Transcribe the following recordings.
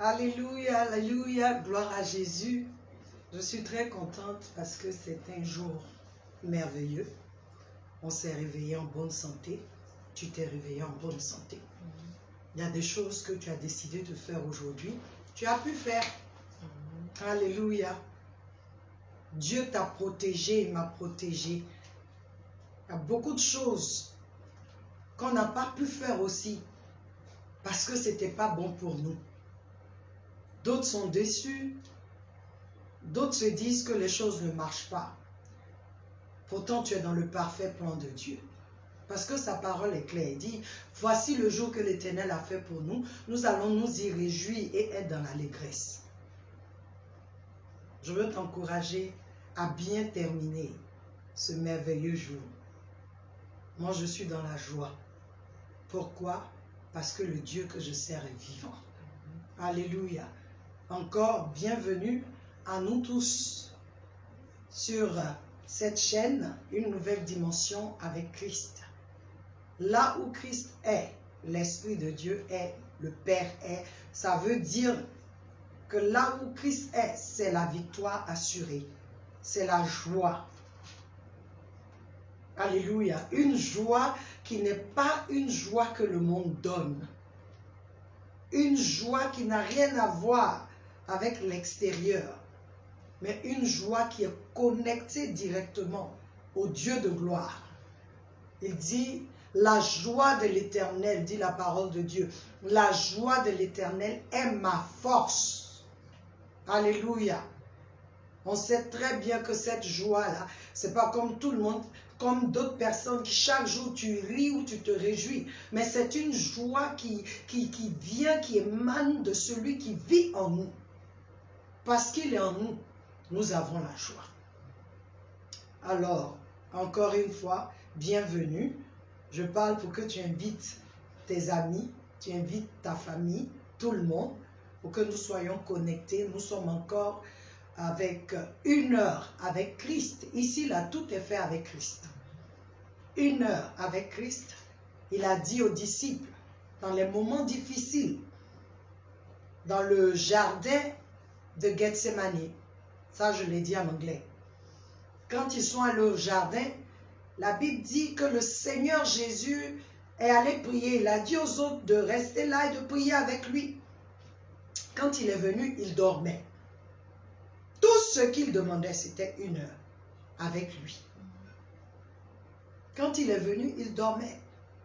Alléluia, alléluia, gloire à Jésus. Je suis très contente parce que c'est un jour merveilleux. On s'est réveillé en bonne santé. Tu t'es réveillé en bonne santé. Il y a des choses que tu as décidé de faire aujourd'hui. Tu as pu faire. Alléluia. Dieu t'a protégé, il m'a protégé. Il y a beaucoup de choses qu'on n'a pas pu faire aussi parce que ce n'était pas bon pour nous. D'autres sont déçus. D'autres se disent que les choses ne marchent pas. Pourtant, tu es dans le parfait plan de Dieu. Parce que sa parole est claire. Il dit, voici le jour que l'Éternel a fait pour nous. Nous allons nous y réjouir et être dans l'allégresse. Je veux t'encourager à bien terminer ce merveilleux jour. Moi, je suis dans la joie. Pourquoi? Parce que le Dieu que je sers est vivant. Alléluia. Encore bienvenue à nous tous sur cette chaîne, une nouvelle dimension avec Christ. Là où Christ est, l'Esprit de Dieu est, le Père est, ça veut dire que là où Christ est, c'est la victoire assurée, c'est la joie. Alléluia. Une joie qui n'est pas une joie que le monde donne. Une joie qui n'a rien à voir avec l'extérieur, mais une joie qui est connectée directement au Dieu de gloire. Il dit, la joie de l'Éternel, dit la parole de Dieu, la joie de l'Éternel est ma force. Alléluia. On sait très bien que cette joie-là, c'est pas comme tout le monde, comme d'autres personnes qui chaque jour tu ris ou tu te réjouis. Mais c'est une joie qui vient, qui émane de celui qui vit en nous. Parce qu'il est en nous, nous avons la joie. Alors, encore une fois, bienvenue. Je parle pour que tu invites tes amis, tu invites ta famille, tout le monde, pour que nous soyons connectés. Nous sommes encore avec 1 heure avec Christ. Ici, là, tout est fait avec Christ. 1 heure avec Christ. Il a dit aux disciples, dans les moments difficiles, dans le jardin de Gethsemane, ça je l'ai dit en anglais, quand ils sont allés au jardin, la Bible dit que le Seigneur Jésus est allé prier. Il a dit aux autres de rester là et de prier avec lui. Quand il est venu, il dormait. Tout ce qu'il demandait, c'était 1 heure avec lui. Quand il est venu, il dormait.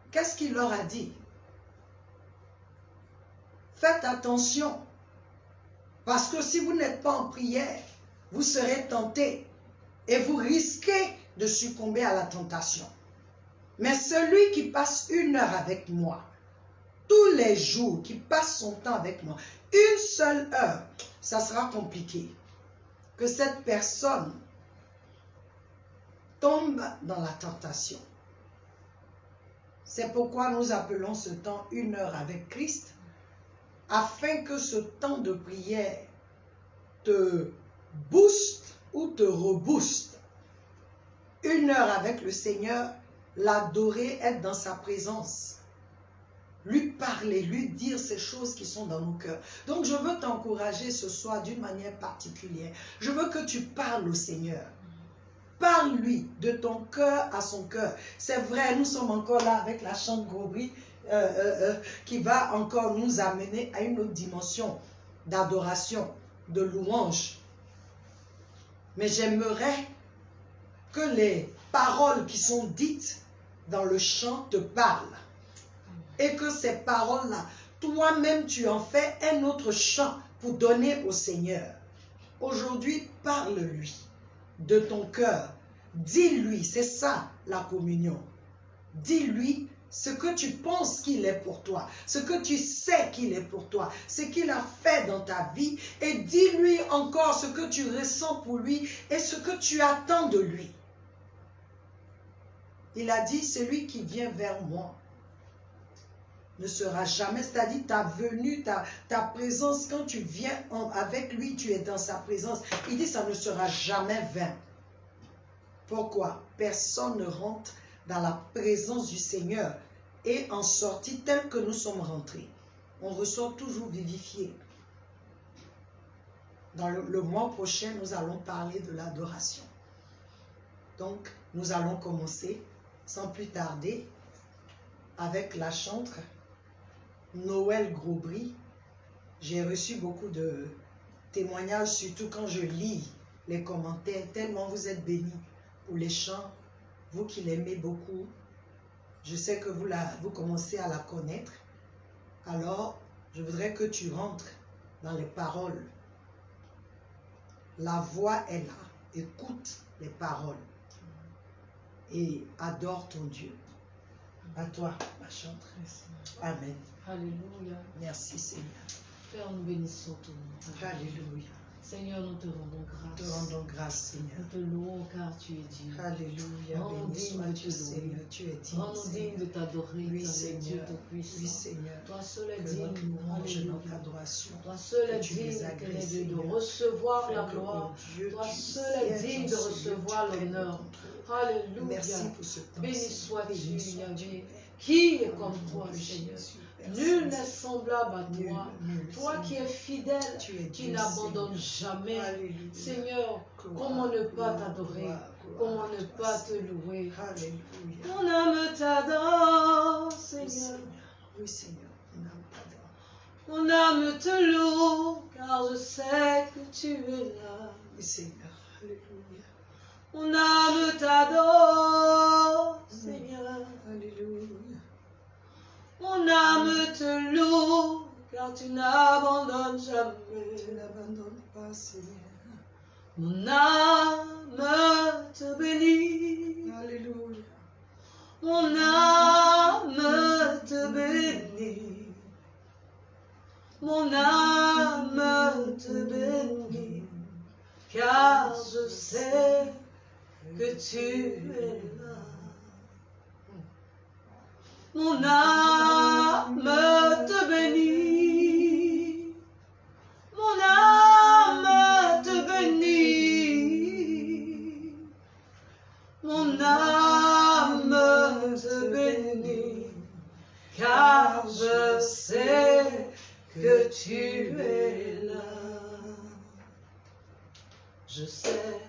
Qu'est-ce qu'il leur a dit? Faites attention, parce que si vous n'êtes pas en prière, vous serez tentés et vous risquez de succomber à la tentation. Mais celui qui passe 1 heure avec moi, tous les jours, qui passe son temps avec moi, 1 seule heure, ça sera compliqué. Que cette personne tombe dans la tentation. C'est pourquoi nous appelons ce temps 1 heure avec Christ, afin que ce temps de prière te booste ou te rebooste. 1 heure avec le Seigneur, l'adorer, être dans sa présence, lui parler, lui dire ces choses qui sont dans nos cœurs. Donc je veux t'encourager ce soir d'une manière particulière. Je veux que tu parles au Seigneur. Parle-lui de ton cœur à son cœur. C'est vrai, nous sommes encore là avec la chante Gobri qui va encore nous amener à une autre dimension d'adoration, de louange. Mais j'aimerais que les paroles qui sont dites dans le chant te parlent. Et que ces paroles-là, toi-même tu en fais un autre chant pour donner au Seigneur. Aujourd'hui, parle-lui de ton cœur. Dis-lui, c'est ça la communion. Dis-lui ce que tu penses qu'il est pour toi, ce que tu sais qu'il est pour toi, ce qu'il a fait dans ta vie, et dis-lui encore ce que tu ressens pour lui et ce que tu attends de lui. Il a dit, celui qui vient vers moi ne sera jamais, c'est-à-dire ta venue, ta présence, quand tu viens avec lui, tu es dans sa présence. Il dit, ça ne sera jamais vain. Pourquoi? Personne ne rentre dans la présence du Seigneur et en sortie telle que nous sommes rentrés. On ressort toujours vivifié. Dans le mois prochain, nous allons parler de l'adoration. Donc, nous allons commencer sans plus tarder avec la chantre Noël Grosbry. J'ai reçu beaucoup de témoignages, surtout quand je lis les commentaires, tellement vous êtes bénis pour les chants, vous qui l'aimez beaucoup. Je sais que vous commencez à la connaître. Alors, je voudrais que tu rentres dans les paroles. La voix est là. Écoute les paroles. Et adore ton Dieu. À toi, ma chantre. Amen. Alléluia. Merci, Seigneur. Père, nous bénissons ton nom. Alléluia. Seigneur, nous te rendons grâce. Te rendons grâce, Seigneur. Nous te louons car tu es Dieu. Alléluia. Rends-nous Béni dignes de sois-tu, te Seigneur. louer. Tu es digne. Rends-nous dignes de t'adorer. Oui, car tu es Seigneur. Dieu Tout-Puissant. Oui, Seigneur. Toi seul est Que digne. notre louange et Alléluia. notre adoration. Toi seul est que tu les digne agrées, de Seigneur. recevoir la Afin que, gloire. oh Dieu, Toi tu seul est sièges digne en de ce lieu, recevoir tu prennes le l'honneur. contrôle. Alléluia. Merci pour ce temps. Béni Seigneur. sois-tu, Béni sois-tu, Yahvé. Père. Qui est Au comme nom toi, de Seigneur? Jésus, Père Nul Saint. n'est semblable à Nul, toi. nul, Toi qui Seigneur. es fidèle, Tu es qui Dieu, n'abandonne Seigneur. jamais. Alléluia. Seigneur, Gloire, comment ne pas gloire, t'adorer? gloire, Comment gloire ne à toi, pas te Seigneur. louer? Alléluia. Mon âme t'adore, Oui, Seigneur. Seigneur. Oui, Seigneur. Mon âme t'adore. Mon âme te loue, car je sais que tu es là. Oui, Seigneur. Alléluia. Mon âme t'adore, Seigneur. Alléluia. Mon âme te loue, car tu n'abandonnes Tu jamais. n'abandonnes pas, Seigneur. Mon âme te bénit. Alléluia. Mon âme te bénit. Mon âme te bénit. Car je sais que tu es là. Mon âme te bénit. Mon âme te bénit. Mon âme te bénit. Car je sais que tu es là. Je sais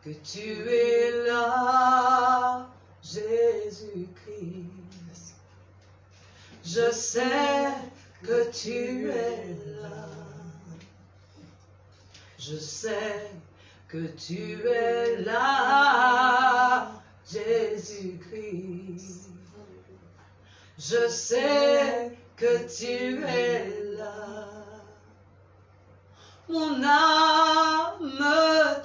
que tu es là, Jésus-Christ. Je sais que tu es là. Je sais que tu es là, Jésus-Christ. Je sais que tu es là. Mon âme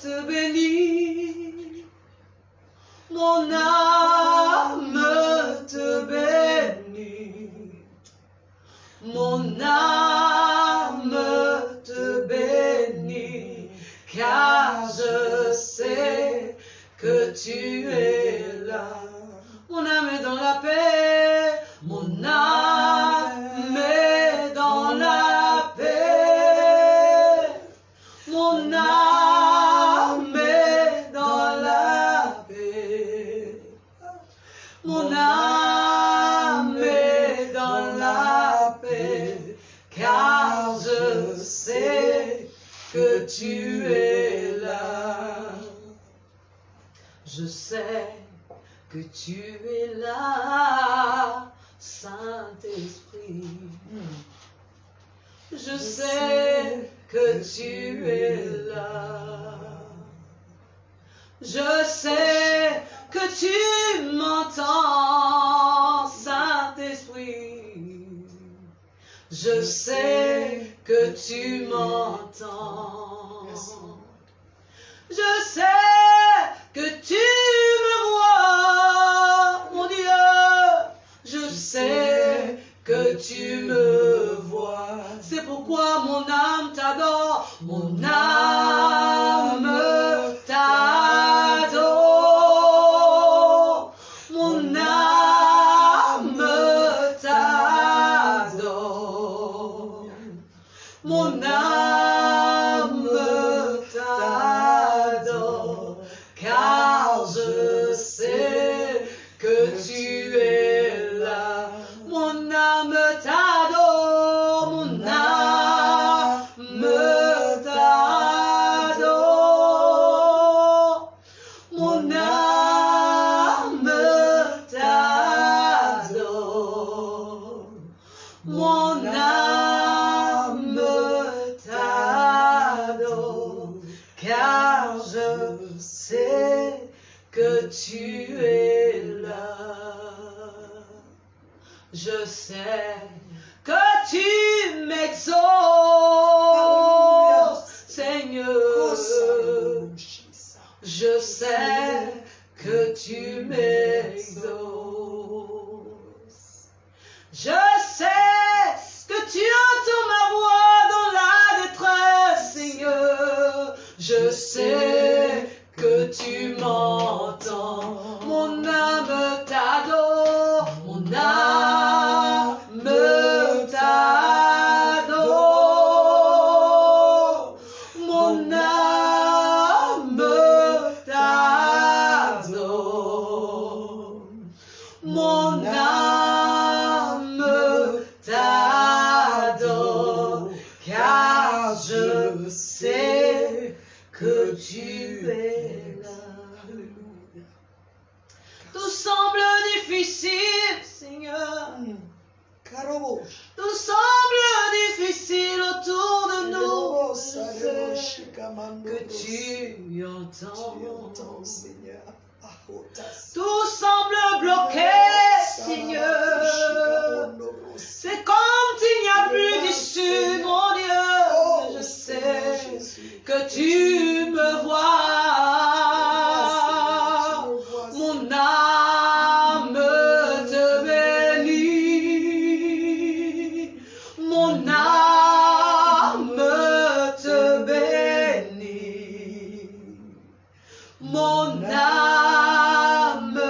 te bénit. Mon âme te bénit. Mon âme te bénit. Car je sais que tu es là. Mon âme est dans la paix. Mon âme est dans la paix. Mon âme est dans la paix. Mon âme est dans la paix. Car je sais que tu es là. Je sais que tu es là, Saint-Esprit. Je sais que tu es là. Je sais que tu m'entends, Saint-Esprit. Je sais que tu m'entends. Je sais que tu me vois, mon Dieu. Je sais que tu me vois. C'est pourquoi mon âme t'adore. Mon âme t'adore. Mon âme t'adore. Mon âme t'adore. Car je sais que tu es là. Mon âme t'adore. Mon âme t'adore. Mon âme t'adore, car je sais que tu es là. Je sais que tu m'exauces, Seigneur. Je sais que tu m'exauces. Je sais que tu entends ma voix dans la détresse, Seigneur. Je sais que tu m'entends. Mon âme t'adore, mon âme t'adore. Mon âme t'adore. Mon âme t'adore, car je sais que tu es là. Tout semble difficile, Seigneur. Tout semble difficile autour de nous. Je sais que tu entends. Seigneur. Tout semble bloqué, Seigneur. C'est comme s'il n'y a plus d'issue, mon Dieu. Je sais que tu me vois. Mon âme te bénit. Mon âme te bénit. Mon âme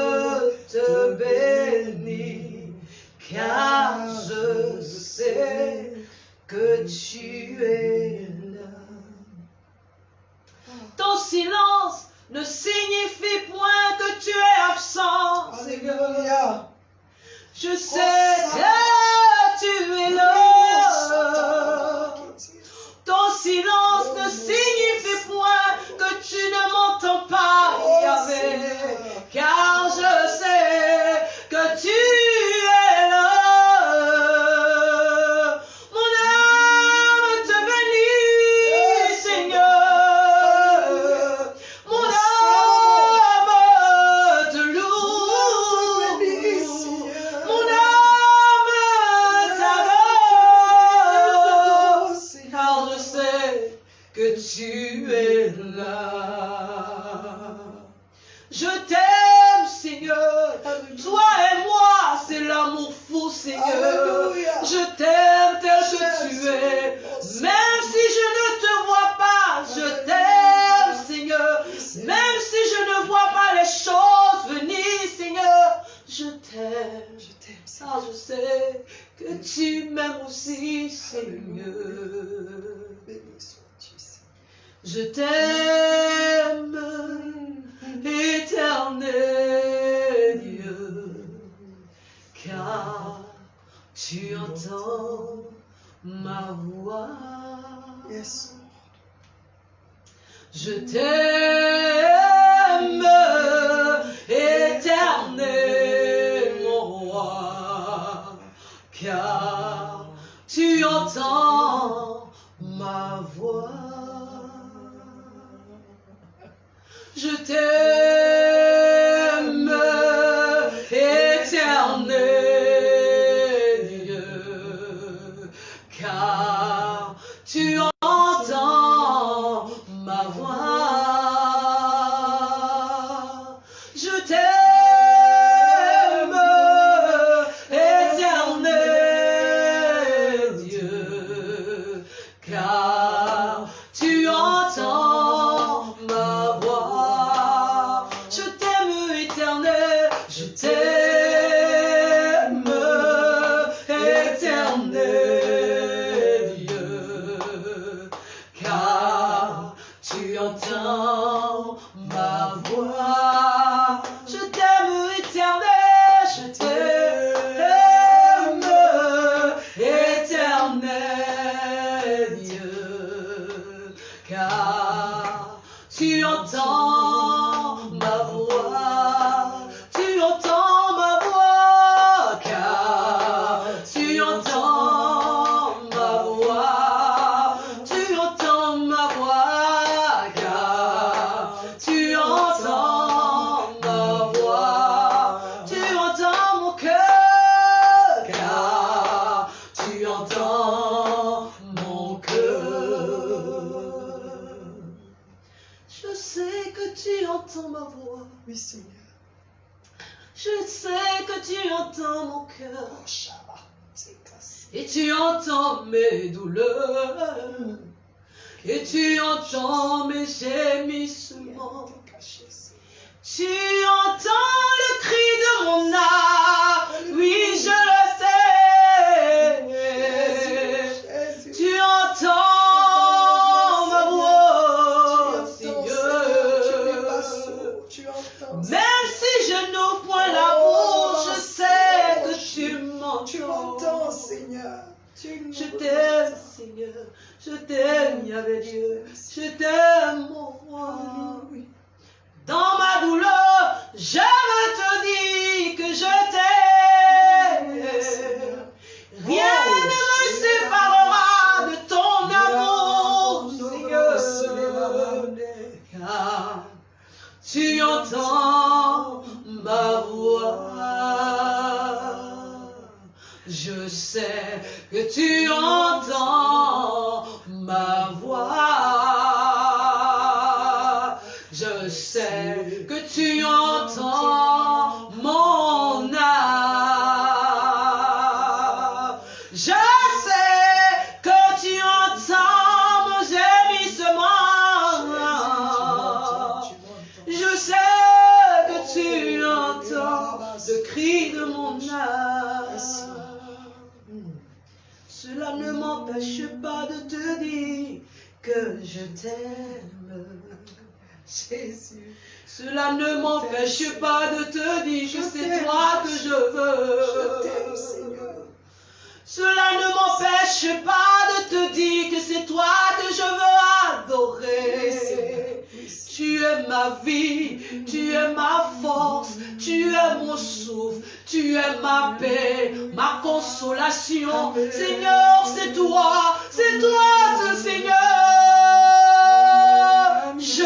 te bénit, car je sais que tu es là. Ton silence ne signifie point que tu es absent, Seigneur. Je sais que tu es là. Ton silence ne signifie point que tu ne m'entends pas, Yahvé, car je sais que tu es là. Mon âme te bénit, Seigneur. Mon âme te loue. Mon âme t'adore, car je sais que tu es là. Je t'aime, Seigneur. Toi et moi, c'est l'amour fou, Seigneur. Je t'aime tel que tu es. Même si je ne te vois pas, je t'aime, Seigneur. Même si je ne vois pas les choses venir, Seigneur, je t'aime. Car je sais que tu m'aimes aussi, Seigneur. Je t'aime, éternel Dieu, car tu entends ma voix. Yes. Je t'aime, éternel mon roi, car tu entends ma voix. Je t'aime, éternel Dieu, car tu entends ma voix. Je t'aime, éternel Dieu, car tu entends ma voix. Je t'aime, éternel, je t'aime, éternel Dieu, car tu entends ma voix. Je t'aime, éternel, je t'aime, éternel Dieu, car tu entends ma voix. Tu entends ma voix, car tu entends dans mon cœur. Je sais que tu entends ma voix. Oui, Seigneur. Je sais que tu entends mon cœur. Oh, Shabbat. C'est cassé. Et tu entends mes douleurs. Et tu entends mes gémissements. Tu entends le cri de mon âme. Oui, je le sais. Tu entends ma voix, Seigneur. Même si je n'ouvre point la bouche, je sais que tu m'entends. Tu m'entends, Seigneur. Je t'aime, Seigneur. Je t'aime, Yahvé Dieu. Je t'aime, mon roi. Dans ma douleur, je te dis que je t'aime. Rien ne me séparera de ton amour, Seigneur. Car tu entends ma voix. Je sais que tu entends ma voix. Je sais que tu entends mon âme. Je sais que tu entends mon gémissement. Je sais que tu entends le cri de mon âme. Cela ne m'empêche pas de te dire que je t'aime. Jésus. Cela ne m'empêche pas de te dire que c'est toi que je veux. Je t'aime, Seigneur. Cela ne m'empêche pas de te dire que c'est toi que je veux adorer. Tu es ma vie, tu es ma force, tu es mon souffle, tu es ma paix, ma consolation. Seigneur, c'est toi ce Seigneur. Je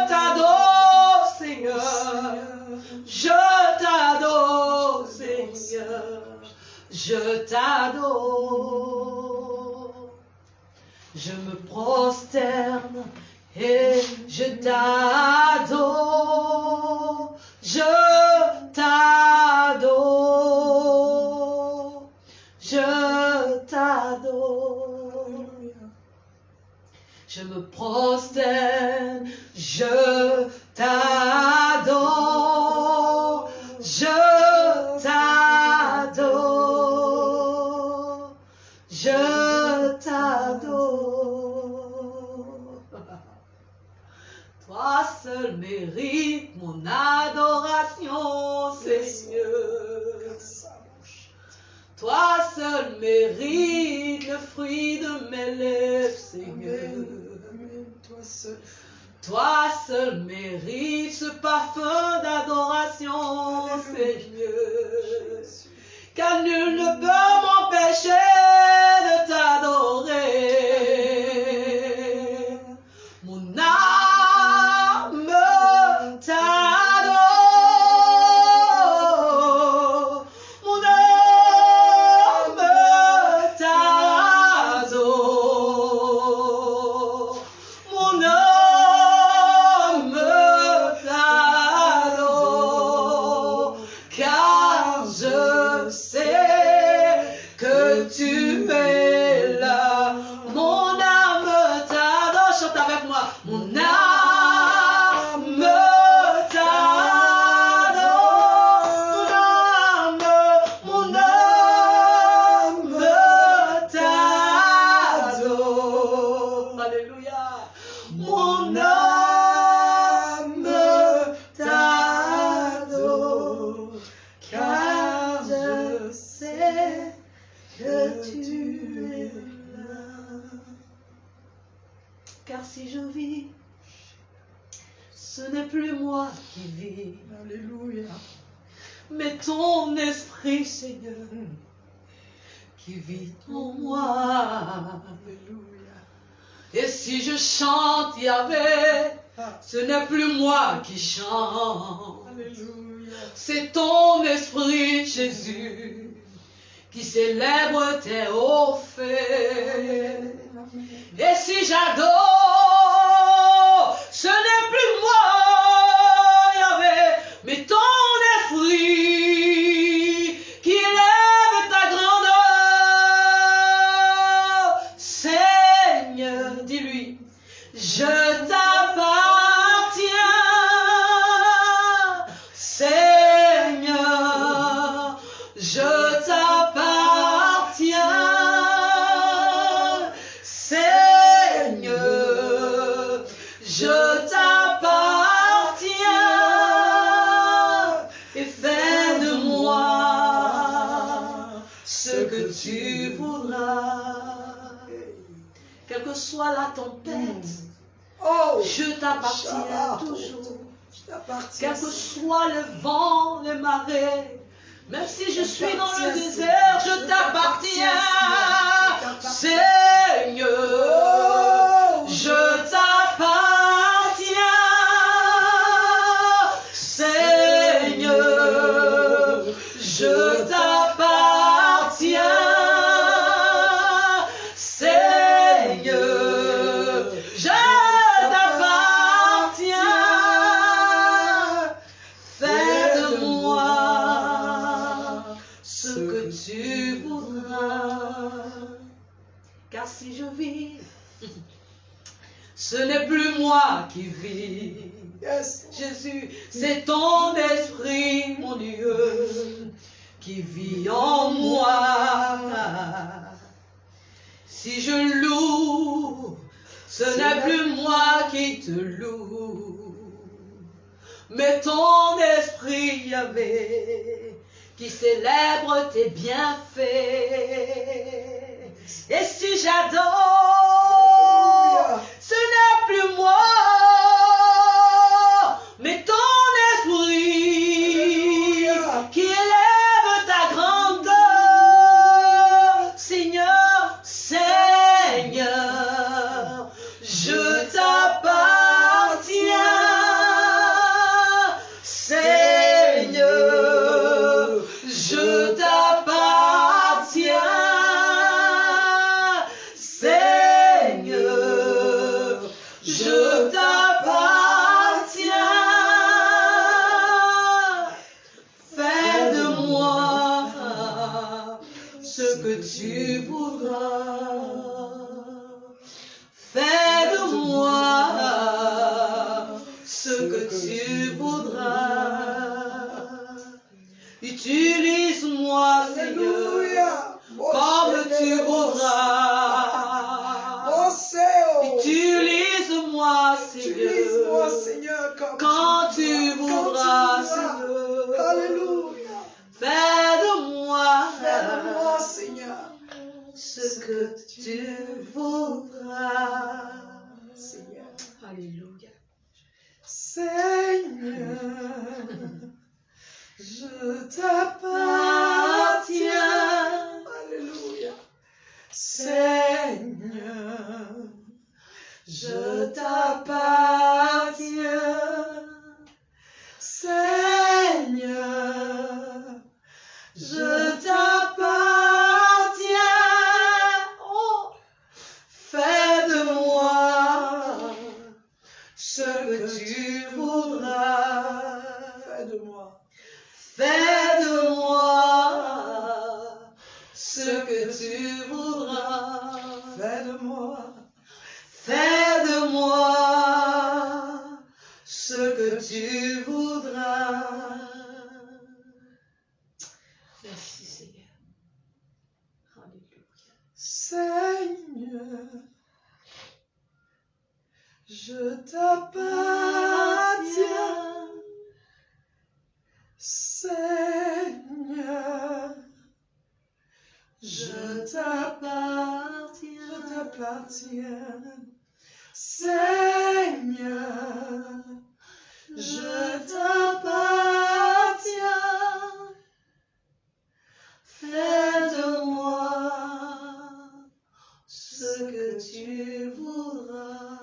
t'adore, Seigneur. Je t'adore, Seigneur. Je t'adore. Je me prosterne et je t'adore. Je t'adore. Je t'adore. Je me prosterne, je t'adore. Je t'adore. Je t'adore. Toi seul mérite mon adoration, Seigneur. Toi seul mérite le fruit de mes lèvres, Seigneur. Toi seul mérite ce parfum d'adoration, Seigneur. Car nul ne peut m'empêcher de t'adorer. Mon âme t'adore. Mon âme t'adore. Mon âme t'adore. Car je sais que tu es là. Mon âme t'adore. Chante avec moi. Mon âme t'adore. Mon âme t'adore. Alléluia. Mon âme t'adore. Car je sais que tu es là. Car si je vis, ce n'est plus moi qui vis, Alléluia. mais ton esprit, Seigneur, qui vit en moi. Alléluia. Et si je chante Yahvé, ce n'est plus moi qui chante. Alléluia. C'est ton esprit, Jésus, qui célèbre tes hauts faits. Et si j'adore, ce n'est plus moi, Yahvé, mais ton esprit qui lève ta grandeur. Seigneur, dis-lui, je t'appartiens. Seigneur, je t'appartiens. Seigneur, je t'appartiens. Et fais de moi ce que tu voudras. Quelle que soit la tempête, je t'appartiens toujours. Quel que soit le vent, les marées, même si je suis dans le désert, je t'appartiens. Seigneur, je t'appartiens. Seigneur, je t'appartiens. Seigneur, je t'appartiens. Fais de moi ce que tu voudras. Car si je vis, ce n'est plus moi qui vis. Jésus, c'est ton esprit, mon Dieu, qui vit en moi. Si je loue, ce n'est plus moi qui te loue, mais ton esprit, Yahvé, qui célèbre tes bienfaits. Et si j'adore, ce n'est plus moi, mais ton esprit qui élève ta grandeur. Seigneur, Seigneur, je t'appartiens. Seigneur, je t'appartiens. Seigneur, je t'appartiens. Fais de moi ce que tu voudras. Fais de moi ce que tu voudras. Utilise-moi, Seigneur, comme tu voudras. Utilise-moi, Seigneur, quand tu voudras, Seigneur. Alléluia. Fais de moi, Seigneur, ce que tu voudras. Seigneur. Alléluia. Seigneur, je t'appartiens. Alléluia. Seigneur, je t'appartiens. Seigneur, je t'appartiens. Oh, fais de moi ce que tu voudras. Fais de moi. Fais de moi ce que tu voudras. Fais de moi. Fais de moi ce que tu voudras. Merci, Seigneur. Alléluia. Seigneur, je t'appartiens. Seigneur, je t'appartiens. Je t'appartiens. Seigneur, je t'appartiens. Fais de moi ce que tu voudras.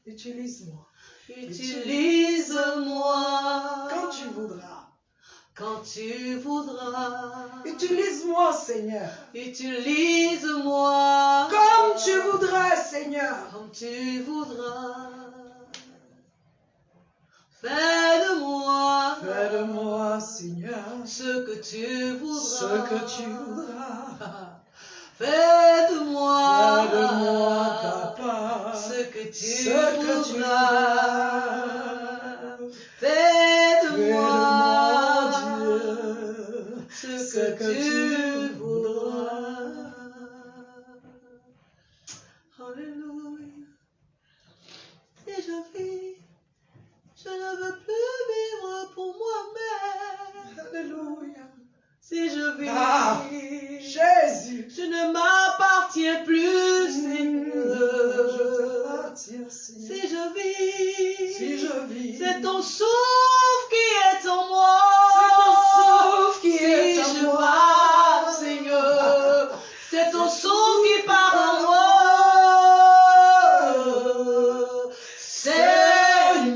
Utilise-moi. Utilise-moi Quand tu voudras. quand tu voudras. Utilise-moi, Seigneur. Utilise-moi. Comme tu voudras, Seigneur. Comme tu voudras. Fais de moi. Fais de moi, Seigneur. Ce que tu voudras. Ce que tu voudras. Fais de moi. Fais de moi, Papa. Ce que tu voudras. Fais de moi, Dieu, ce que tu voudras. Alléluia. Si je vis, je ne veux plus vivre pour moi-même. Alléluia. Si je vis, Jésus, je ne m'appartiens plus, Seigneur. Je t'appartiens, Seigneur. Si je vis, c'est ton souffle qui est en moi. C'est ton souffle qui est en Si je moi. parle, Seigneur, c'est ton souffle qui parle en moi.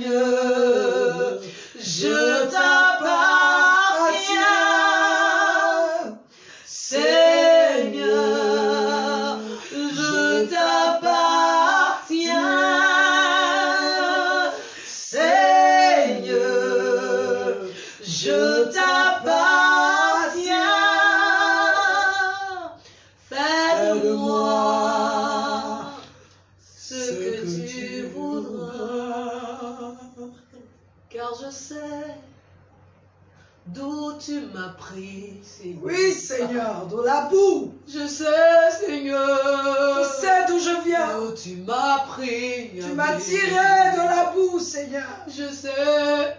Seigneur, je t'appartiens. Seigneur, je t'appartiens. Seigneur, je t'appartiens. Fais de moi ce que tu voudras. Car je sais d'où tu m'as pris, Seigneur. Oui, Seigneur, de la boue. Je sais, Seigneur. Je sais d'où je viens. D'où tu m'as pris. Tu m'as tiré de la boue, Seigneur. Je sais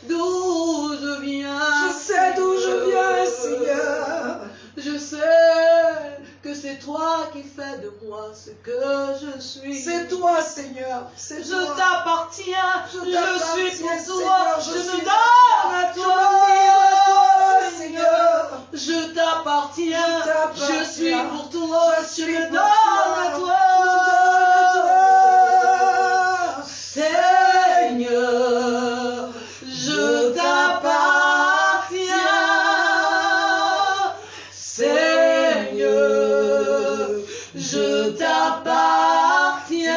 d'où je viens. Je sais d'où je viens, Seigneur. Je sais que c'est toi qui fais de moi ce que je suis. C'est toi, Seigneur. C'est Je toi. t'appartiens. Je suis pour toi. Seigneur. Je suis me donne à Je toi. me livre à toi, Seigneur. Je t'appartiens. Je suis pour toi. Je me pour donne à toi. Seigneur, je t'appartiens. Seigneur, je t'appartiens.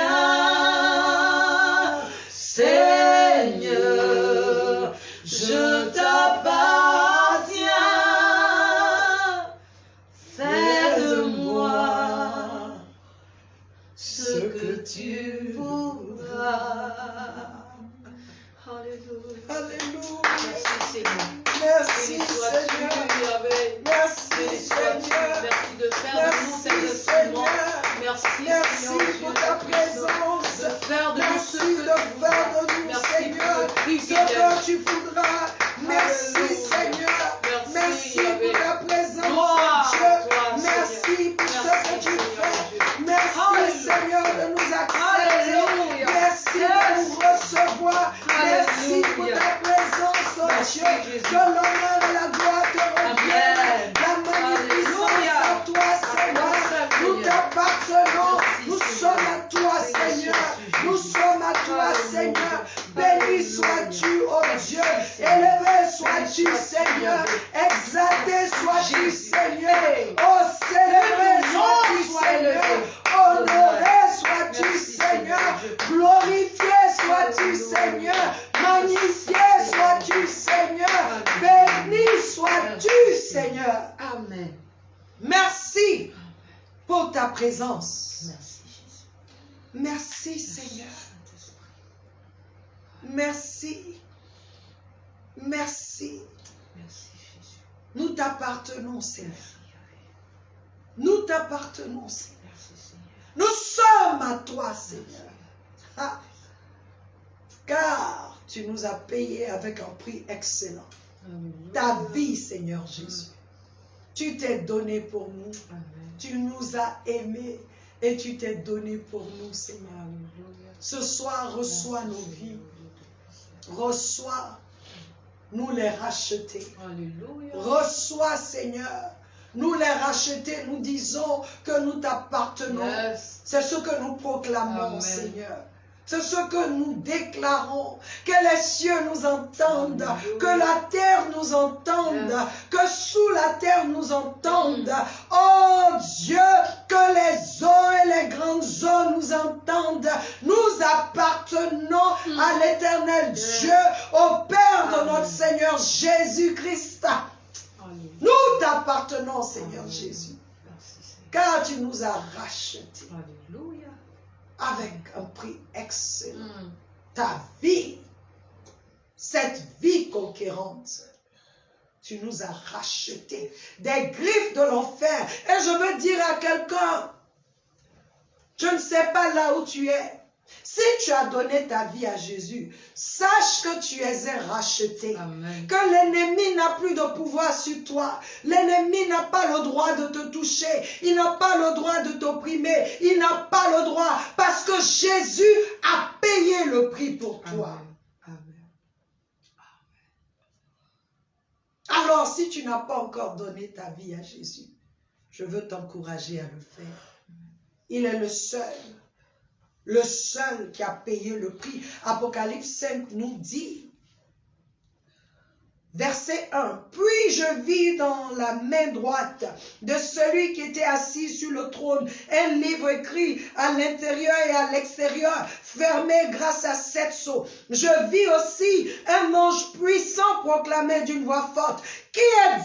Seigneur, je t'appartiens. Fais de moi ce que tu voudras. Alléluia. Alléluia. Merci Seigneur. Merci, Béni sois-tu, Seigneur. Yahvé. Merci, Béni sois-tu. Seigneur. Merci de faire de nous cet Merci, instrument. Seigneur. Merci, Merci Seigneur Dieu, pour ta présence. de faire de nous ce Merci que de tu faire de voudras. nous, Merci Seigneur, pour le ce privilège. que tu voudras. Merci, Alléluia. Seigneur. Merci, Merci pour ta présence, Gloire à Dieu. toi, Merci pour ce Merci, que tu Seigneur fais. Dieu. Merci, Alléluia. Seigneur, de nous accepter. Alléluia. Merci de nous recevoir. Merci pour Alléluia. ta présence, oh Merci, Dieu. Jésus. Que l'honneur et la gloire te reviennent. Amen. La magnificence Alléluia. à toi, Seigneur. Amen. Nous t'appartenons. Merci, Nous Seigneur. sommes à toi, Béni Seigneur. sois-tu, Nous Jésus. sommes à toi, Alléluia. Seigneur. Béni Alléluia. sois-tu, oh Dieu. Seigneur. Élevé sois-tu, Béni sois-tu, Seigneur. Dieu. Exalté sois-tu, Jésus. Seigneur. Hey. Oh, célébré Que ton nom sois-tu, soit Seigneur. élevé. Honoré sois-tu, Merci, Seigneur. Seigneur. Glorifié sois-tu, Alléluia. Seigneur. Magnifié sois-tu, Seigneur. Béni sois-tu, Seigneur. Amen. Merci pour ta présence. Merci Jésus. Merci, Seigneur. Merci. Merci. Merci Jésus. Nous t'appartenons, Seigneur. Merci Yahvé. Nous t'appartenons, Seigneur. Merci Seigneur. Nous sommes à toi, Seigneur. Ah. Car tu nous as payé avec un prix excellent. Alléluia. Ta vie, Seigneur Jésus. Tu t'es donné pour nous. Amen. Tu nous as aimés et tu t'es donné pour nous, Seigneur. Alléluia. Ce soir, reçois Merci, nos vies. Seigneur. Reçois, nous les racheter. Alléluia. Reçois, Seigneur, nous les racheter. Nous disons que nous t'appartenons. Yes. C'est ce que nous proclamons, Amen. Seigneur. C'est ce que nous déclarons. Que les cieux nous entendent. Que la terre nous entende. Que sous la terre nous entende. Oh Dieu, que les eaux et les grandes eaux nous entendent. Nous appartenons à l'éternel Dieu, au Père de notre Seigneur Jésus-Christ. Nous t'appartenons, Seigneur Jésus. Car tu nous as rachetés. Alléluia. Avec un prix excellent. Ta vie, cette vie conquérante, tu nous as rachetés des griffes de l'enfer. Et je veux dire à quelqu'un, je ne sais pas là où tu es. Si tu as donné ta vie à Jésus, sache que tu es un racheté. Amen. Que l'ennemi n'a plus de pouvoir sur toi. L'ennemi n'a pas le droit de te toucher. Il n'a pas le droit de t'opprimer. Il n'a pas le droit parce que Jésus a payé le prix pour toi. Amen. Alors, si tu n'as pas encore donné ta vie à Jésus, je veux t'encourager à le faire. Il est le seul qui a payé le prix. Apocalypse 5 nous dit, verset 1, « Puis je vis dans la main droite de celui qui était assis sur le trône un livre écrit à l'intérieur et à l'extérieur, fermé grâce à 7 sceaux. Je vis aussi un ange puissant proclamer d'une voix forte, qui est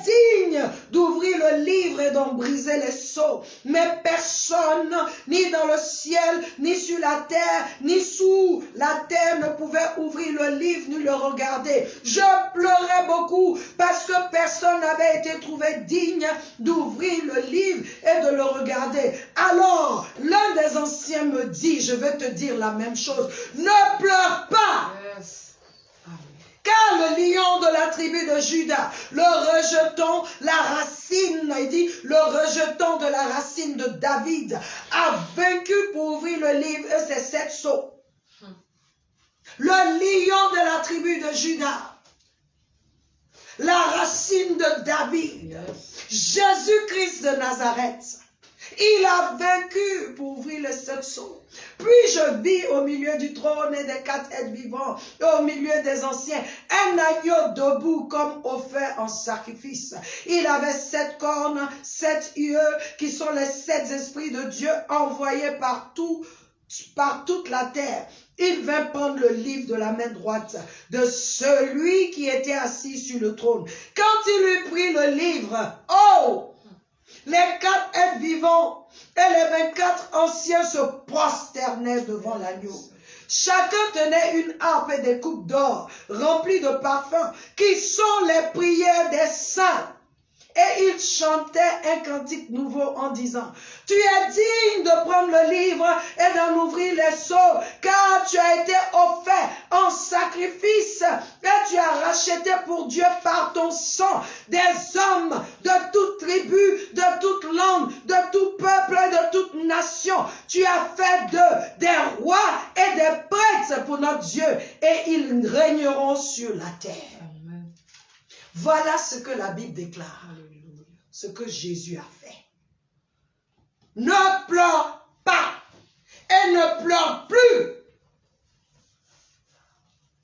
digne d'ouvrir le livre et d'en briser les sceaux. Mais personne, ni dans le ciel, ni sur la terre, ni sous la terre, ne pouvait ouvrir le livre ni le regarder. Je pleurais beaucoup parce que personne n'avait été trouvé digne d'ouvrir le livre et de le regarder. Alors, l'un des anciens me dit, je vais te dire la même chose, ne pleure pas. Yes. Car le lion de la tribu de Juda, le rejeton, la racine, il dit, le rejeton de la racine de David, a vaincu pour ouvrir le livre et ses 7 sceaux. Le lion de la tribu de Juda, la racine de David, Jésus-Christ de Nazareth, il a vaincu pour ouvrir les 7 sceaux. Puis je vis au milieu du trône et des 4 êtres vivants, et au milieu des anciens, un agneau debout comme offert en sacrifice. Il avait 7 cornes, 7 yeux, qui sont les 7 esprits de Dieu envoyés par toute la terre. Il vint prendre le livre de la main droite de celui qui était assis sur le trône. Quand il eut pris le livre, oh! Les 4 êtres vivants et les 24 anciens se prosternaient devant l'agneau. Chacun tenait une harpe et des coupes d'or remplies de parfums, qui sont les prières des saints. Et il chantait un cantique nouveau en disant, « Tu es digne de prendre le livre et d'en ouvrir les sceaux, car tu as été offert en sacrifice et tu as racheté pour Dieu par ton sang des hommes de toute tribu, de toute langue, de tout peuple et de toute nation. Tu as fait d'eux des rois et des prêtres pour notre Dieu, et ils régneront sur la terre. » Voilà ce que la Bible déclare. Ce que Jésus a fait. Ne pleure pas et ne pleure plus.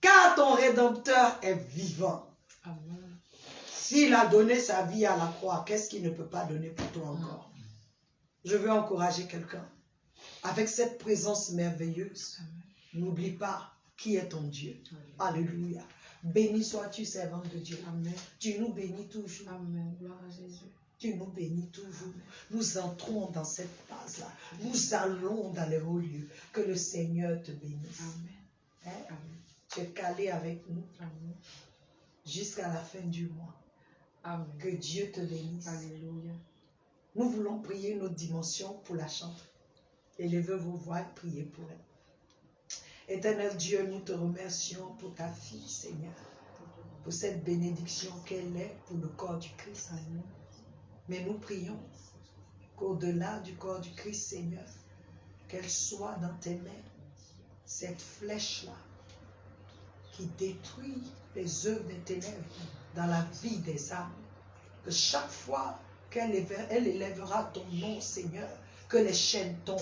Car ton Rédempteur est vivant. Amen. S'il a donné sa vie à la croix, qu'est-ce qu'il ne peut pas donner pour toi encore? Je veux encourager quelqu'un. Avec cette présence merveilleuse, n'oublie pas qui est ton Dieu. Alléluia. Béni sois-tu, servante de Dieu. Amen. Tu nous bénis toujours. Amen. Gloire à Jésus. Tu nous bénis toujours. Nous entrons dans cette phase-là. Nous allons dans les hauts lieux. Que le Seigneur te bénisse. Amen. Hein? Amen. Tu es calé avec nous. Amen. Jusqu'à la fin du mois. Amen. Que Dieu te bénisse. Alléluia. Nous voulons prier une autre dimension pour la chanteuse. Élevez vos voix et priez pour elle. Éternel Dieu, nous te remercions pour ta fille, Seigneur, pour cette bénédiction qu'elle est pour le corps du Christ. Amen. Mais nous prions qu'au-delà du corps du Christ, Seigneur, qu'elle soit dans tes mains, cette flèche-là, qui détruit les œuvres des ténèbres dans la vie des âmes. Que chaque fois qu'elle élèvera ton nom, Seigneur, que les chaînes tombent.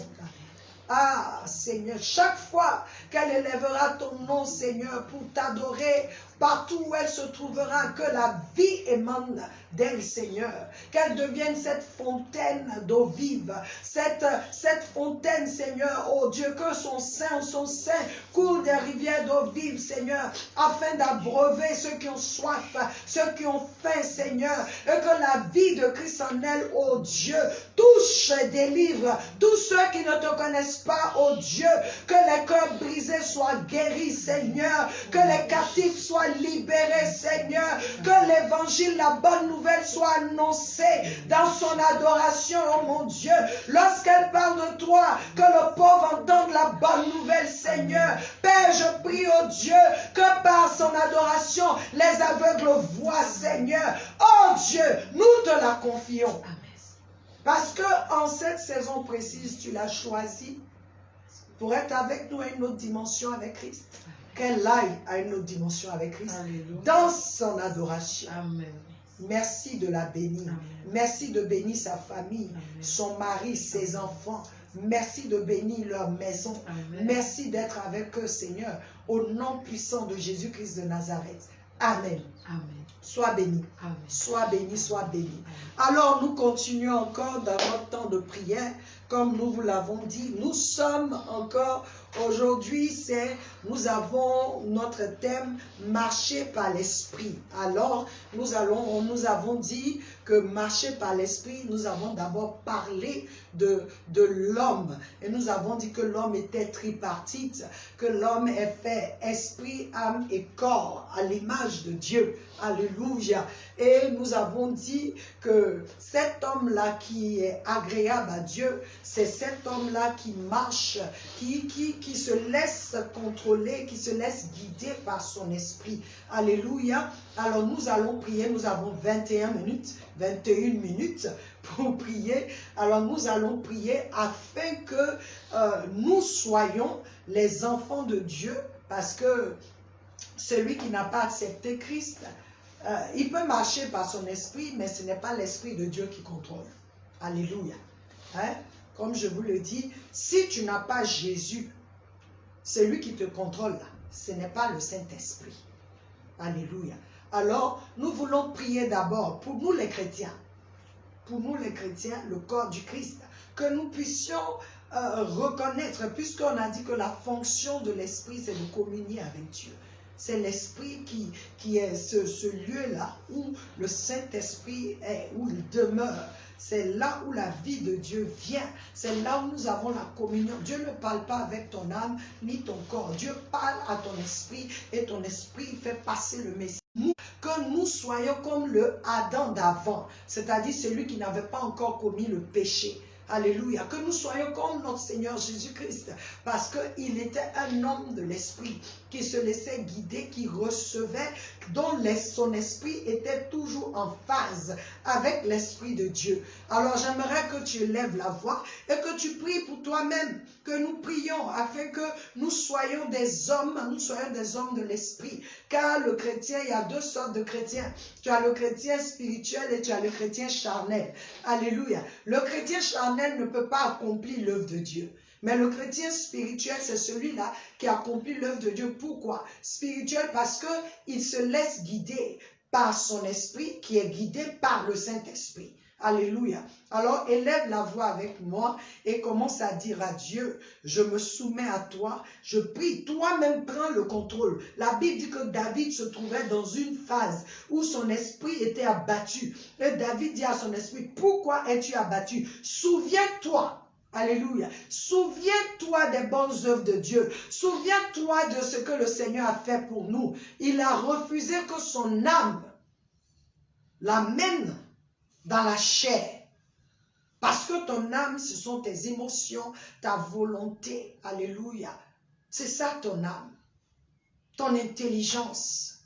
Ah, Seigneur, chaque fois qu'elle élèvera ton nom, Seigneur, pour t'adorer, partout où elle se trouvera, que la vie émane d'elle, Seigneur. Qu'elle devienne cette fontaine d'eau vive, cette fontaine, Seigneur, oh Dieu, que son sein coule des rivières d'eau vive, Seigneur, afin d'abreuver ceux qui ont soif, ceux qui ont faim, Seigneur, et que la vie de Christ en elle, oh Dieu, touche et délivre tous ceux qui ne te connaissent pas, oh Dieu, que les cœurs brisés soient guéris, Seigneur, que les captifs soient libérés, Seigneur, que l'évangile, la bonne nouvelle soit annoncée dans son adoration, oh mon Dieu, lorsqu'elle parle de toi, que le pauvre entende la bonne nouvelle, Seigneur. Père, je prie, oh Dieu, que par son adoration, les aveugles voient, Seigneur. Oh Dieu, nous te la confions. Parce que en cette saison précise, tu l'as choisi pour être avec nous à une autre dimension avec Christ. Qu'elle aille à une autre dimension avec Christ. Alléluia. Dans son adoration. Amen. Merci de la bénir. Amen. Merci de bénir sa famille, amen, son mari, ses enfants. Merci de bénir leur maison. Amen. Merci d'être avec eux, Seigneur, au nom puissant de Jésus-Christ de Nazareth. Amen. Amen. Sois béni. Amen. Sois béni, sois béni. Amen. Alors, nous continuons encore dans notre temps de prière. Comme nous vous l'avons dit, nous sommes encore, aujourd'hui, nous avons notre thème, marcher par l'esprit. Alors, nous avons dit que marcher par l'esprit, nous avons d'abord parlé de l'homme. Et nous avons dit que l'homme était tripartite, que l'homme est fait esprit, âme et corps, à l'image de Dieu. Alléluia. Et nous avons dit que cet homme-là qui est agréable à Dieu, c'est cet homme-là qui marche, qui se laisse contrôler, qui se laisse guider par son esprit. Alléluia. Alors nous allons prier, nous avons 21 minutes pour prier. Alors nous allons prier afin que nous soyons les enfants de Dieu, parce que celui qui n'a pas accepté Christ, il peut marcher par son esprit, mais ce n'est pas l'esprit de Dieu qui contrôle. Alléluia. Hein? Comme je vous le dis, si tu n'as pas Jésus, celui qui te contrôle, ce n'est pas le Saint-Esprit. Alléluia. Alors, nous voulons prier d'abord pour nous les chrétiens. Pour nous les chrétiens, le corps du Christ. Que nous puissions reconnaître, puisqu'on a dit que la fonction de l'Esprit, c'est de communier avec Dieu. C'est l'Esprit qui est ce lieu-là où le Saint-Esprit est, où il demeure. C'est là où la vie de Dieu vient. C'est là où nous avons la communion. Dieu ne parle pas avec ton âme ni ton corps. Dieu parle à ton esprit et ton esprit fait passer le message. Que nous soyons comme le Adam d'avant, c'est-à-dire celui qui n'avait pas encore commis le péché. Alléluia. Que nous soyons comme notre Seigneur Jésus-Christ, parce qu'il était un homme de l'esprit, qui se laissait guider, qui recevait, dont son esprit était toujours en phase avec l'esprit de Dieu. Alors j'aimerais que tu lèves la voix et que tu pries pour toi-même, que nous prions afin que nous soyons des hommes de l'esprit. Car le chrétien, il y a deux sortes de chrétiens. Tu as le chrétien spirituel et tu as le chrétien charnel. Alléluia. Le chrétien charnel ne peut pas accomplir l'œuvre de Dieu. Mais le chrétien spirituel, c'est celui-là qui accomplit l'œuvre de Dieu. Pourquoi? Spirituel, parce qu'il se laisse guider par son esprit, qui est guidé par le Saint-Esprit. Alléluia. Alors, élève la voix avec moi et commence à dire à Dieu, je me soumets à toi, je prie, toi-même prends le contrôle. La Bible dit que David se trouvait dans une phase où son esprit était abattu. Et David dit à son esprit, pourquoi es-tu abattu? Souviens-toi. Alléluia. Souviens-toi des bonnes œuvres de Dieu. Souviens-toi de ce que le Seigneur a fait pour nous. Il a refusé que son âme l'amène dans la chair. Parce que ton âme, ce sont tes émotions, ta volonté. Alléluia. C'est ça ton âme. Ton intelligence.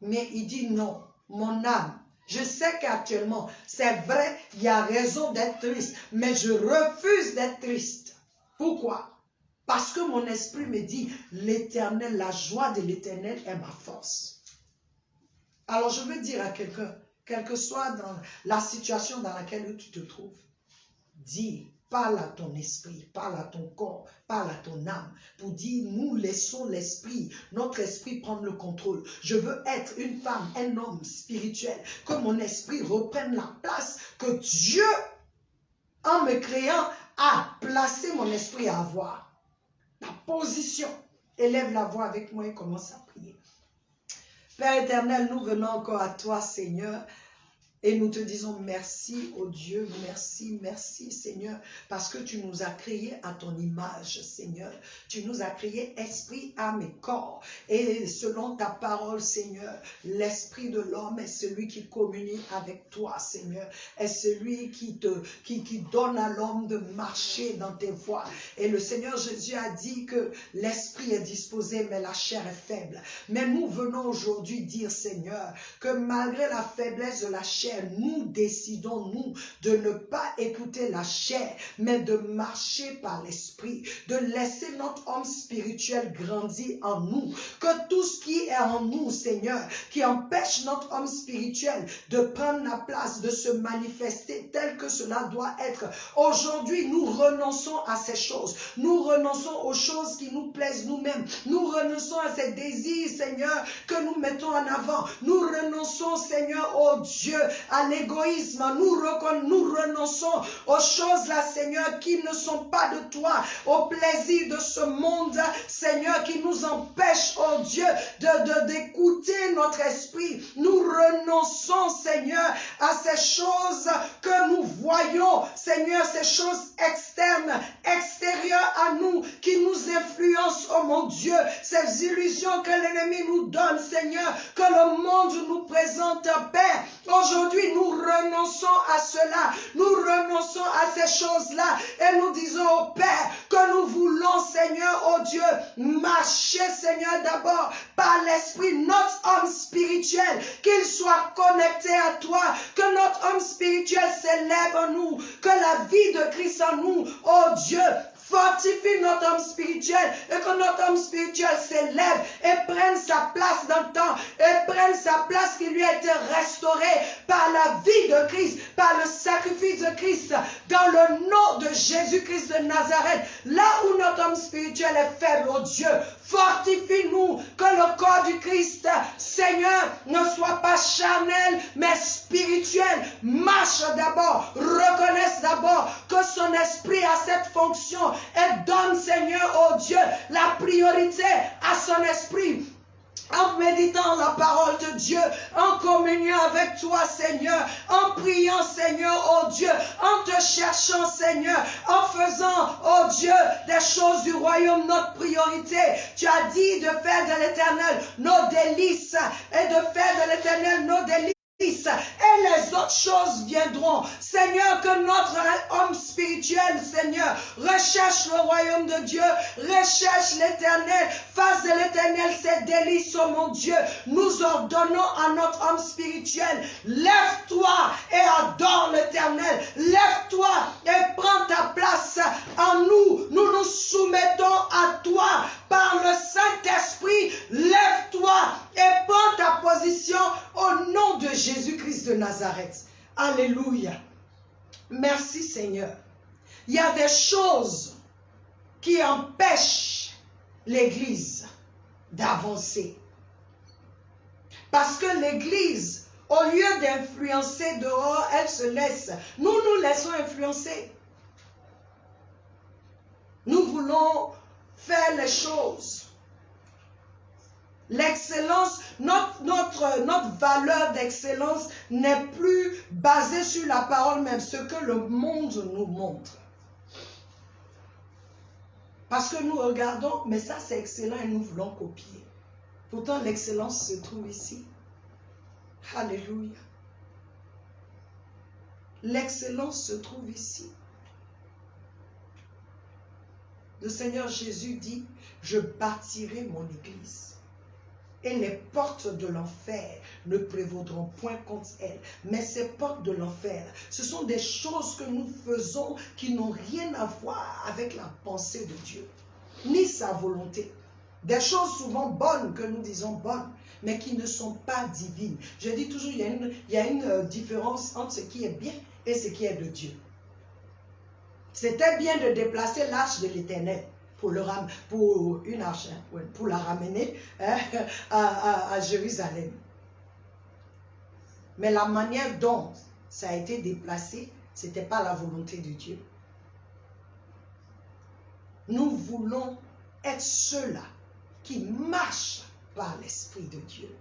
Mais il dit non, mon âme. Je sais qu'actuellement, c'est vrai, il y a raison d'être triste, mais je refuse d'être triste. Pourquoi? Parce que mon esprit me dit, l'Éternel, la joie de l'Éternel est ma force. Alors je veux dire à quelqu'un, quelle que soit dans la situation dans laquelle tu te trouves, dis Parle à ton esprit, parle à ton corps, parle à ton âme pour dire nous laissons l'esprit, notre esprit prendre le contrôle. Je veux être une femme, un homme spirituel, que mon esprit reprenne la place que Dieu, en me créant, a placé mon esprit à avoir. La position. Élève la voix avec moi et commence à prier. Père éternel, nous venons encore à toi, Seigneur. Et nous te disons merci, oh Dieu, merci, merci Seigneur, parce que tu nous as créés à ton image, Seigneur. Tu nous as créés esprit, âme et corps. Et selon ta parole, Seigneur, l'esprit de l'homme est celui qui communie avec toi, Seigneur. Est celui qui donne à l'homme de marcher dans tes voies. Et le Seigneur Jésus a dit que l'esprit est disposé, mais la chair est faible. Mais nous venons aujourd'hui dire, Seigneur, que malgré la faiblesse de la chair, nous décidons, nous, de ne pas écouter la chair, mais de marcher par l'esprit, de laisser notre homme spirituel grandir en nous, que tout ce qui est en nous, Seigneur, qui empêche notre homme spirituel de prendre la place, de se manifester tel que cela doit être. Aujourd'hui, nous renonçons à ces choses, nous renonçons aux choses qui nous plaisent nous-mêmes, nous renonçons à ces désirs, Seigneur, que nous mettons en avant, nous renonçons, Seigneur, oh Dieu, à l'égoïsme, nous renonçons aux choses là, Seigneur, qui ne sont pas de toi, au plaisir de ce monde, Seigneur, qui nous empêche, oh Dieu, d'écouter notre esprit. Nous renonçons, Seigneur, à ces choses que nous voyons, Seigneur, ces choses externes, extérieures à nous, qui nous influencent, oh mon Dieu, ces illusions que l'ennemi nous donne, Seigneur, que le monde nous présente, Père. Aujourd'hui, nous renonçons à cela, nous renonçons à ces choses-là et nous disons au Père que nous voulons, Seigneur, oh Dieu, marcher, Seigneur, d'abord par l'esprit, notre homme spirituel, qu'il soit connecté à toi, que notre homme spirituel s'élève en nous, que la vie de Christ en nous, oh Dieu, fortifie notre homme spirituel et que notre homme spirituel s'élève et prenne sa place dans le temps et prenne sa place qui lui a été restaurée par la vie de Christ, par le sacrifice de Christ, dans le nom de Jésus-Christ de Nazareth. Là où notre homme spirituel est faible, oh Dieu, fortifie-nous, que le corps du Christ, Seigneur, ne soit pas charnel, mais spirituel. Marche d'abord, reconnaisse d'abord que son esprit a cette fonction et donne, Seigneur, oh Dieu, la priorité à son esprit. En méditant la parole de Dieu, en communion avec toi, Seigneur, en priant, Seigneur, oh Dieu, en te cherchant, Seigneur, en faisant, oh Dieu, des choses du royaume notre priorité. Tu as dit de faire de l'Éternel nos délices et de faire de l'Éternel nos délices. Et les autres choses viendront. Seigneur, que notre homme spirituel, Seigneur, recherche le royaume de Dieu, recherche l'Éternel, fasse de l'Éternel ses délices, oh mon Dieu. Nous ordonnons à notre homme spirituel, lève-toi et adore l'Éternel. Lève-toi et prends ta place en nous. Nous nous soumettons à toi par le Saint-Esprit. Lève-toi et prends ta position au nom de Jésus-Christ de Nazareth. Alléluia. Merci Seigneur. Il y a des choses qui empêchent l'Église d'avancer. Parce que l'Église, au lieu d'influencer dehors, elle se laisse. Nous nous laissons influencer. Nous voulons faire les choses. L'excellence, notre valeur d'excellence n'est plus basée sur la parole même, ce que le monde nous montre. Parce que nous regardons, mais ça c'est excellent et nous voulons copier. Pourtant l'excellence se trouve ici. Alléluia. L'excellence se trouve ici. Le Seigneur Jésus dit, je bâtirai mon église. Et les portes de l'enfer ne prévaudront point contre elle. Mais ces portes de l'enfer, ce sont des choses que nous faisons qui n'ont rien à voir avec la pensée de Dieu, ni sa volonté. Des choses souvent bonnes que nous disons bonnes, mais qui ne sont pas divines. Je dis toujours, il y a une différence entre ce qui est bien et ce qui est de Dieu. C'était bien de déplacer l'arche de l'Éternel pour une arche, hein, pour la ramener hein, à Jérusalem. Mais la manière dont ça a été déplacé, ce n'était pas la volonté de Dieu. Nous voulons être ceux-là qui marchent par l'Esprit de Dieu.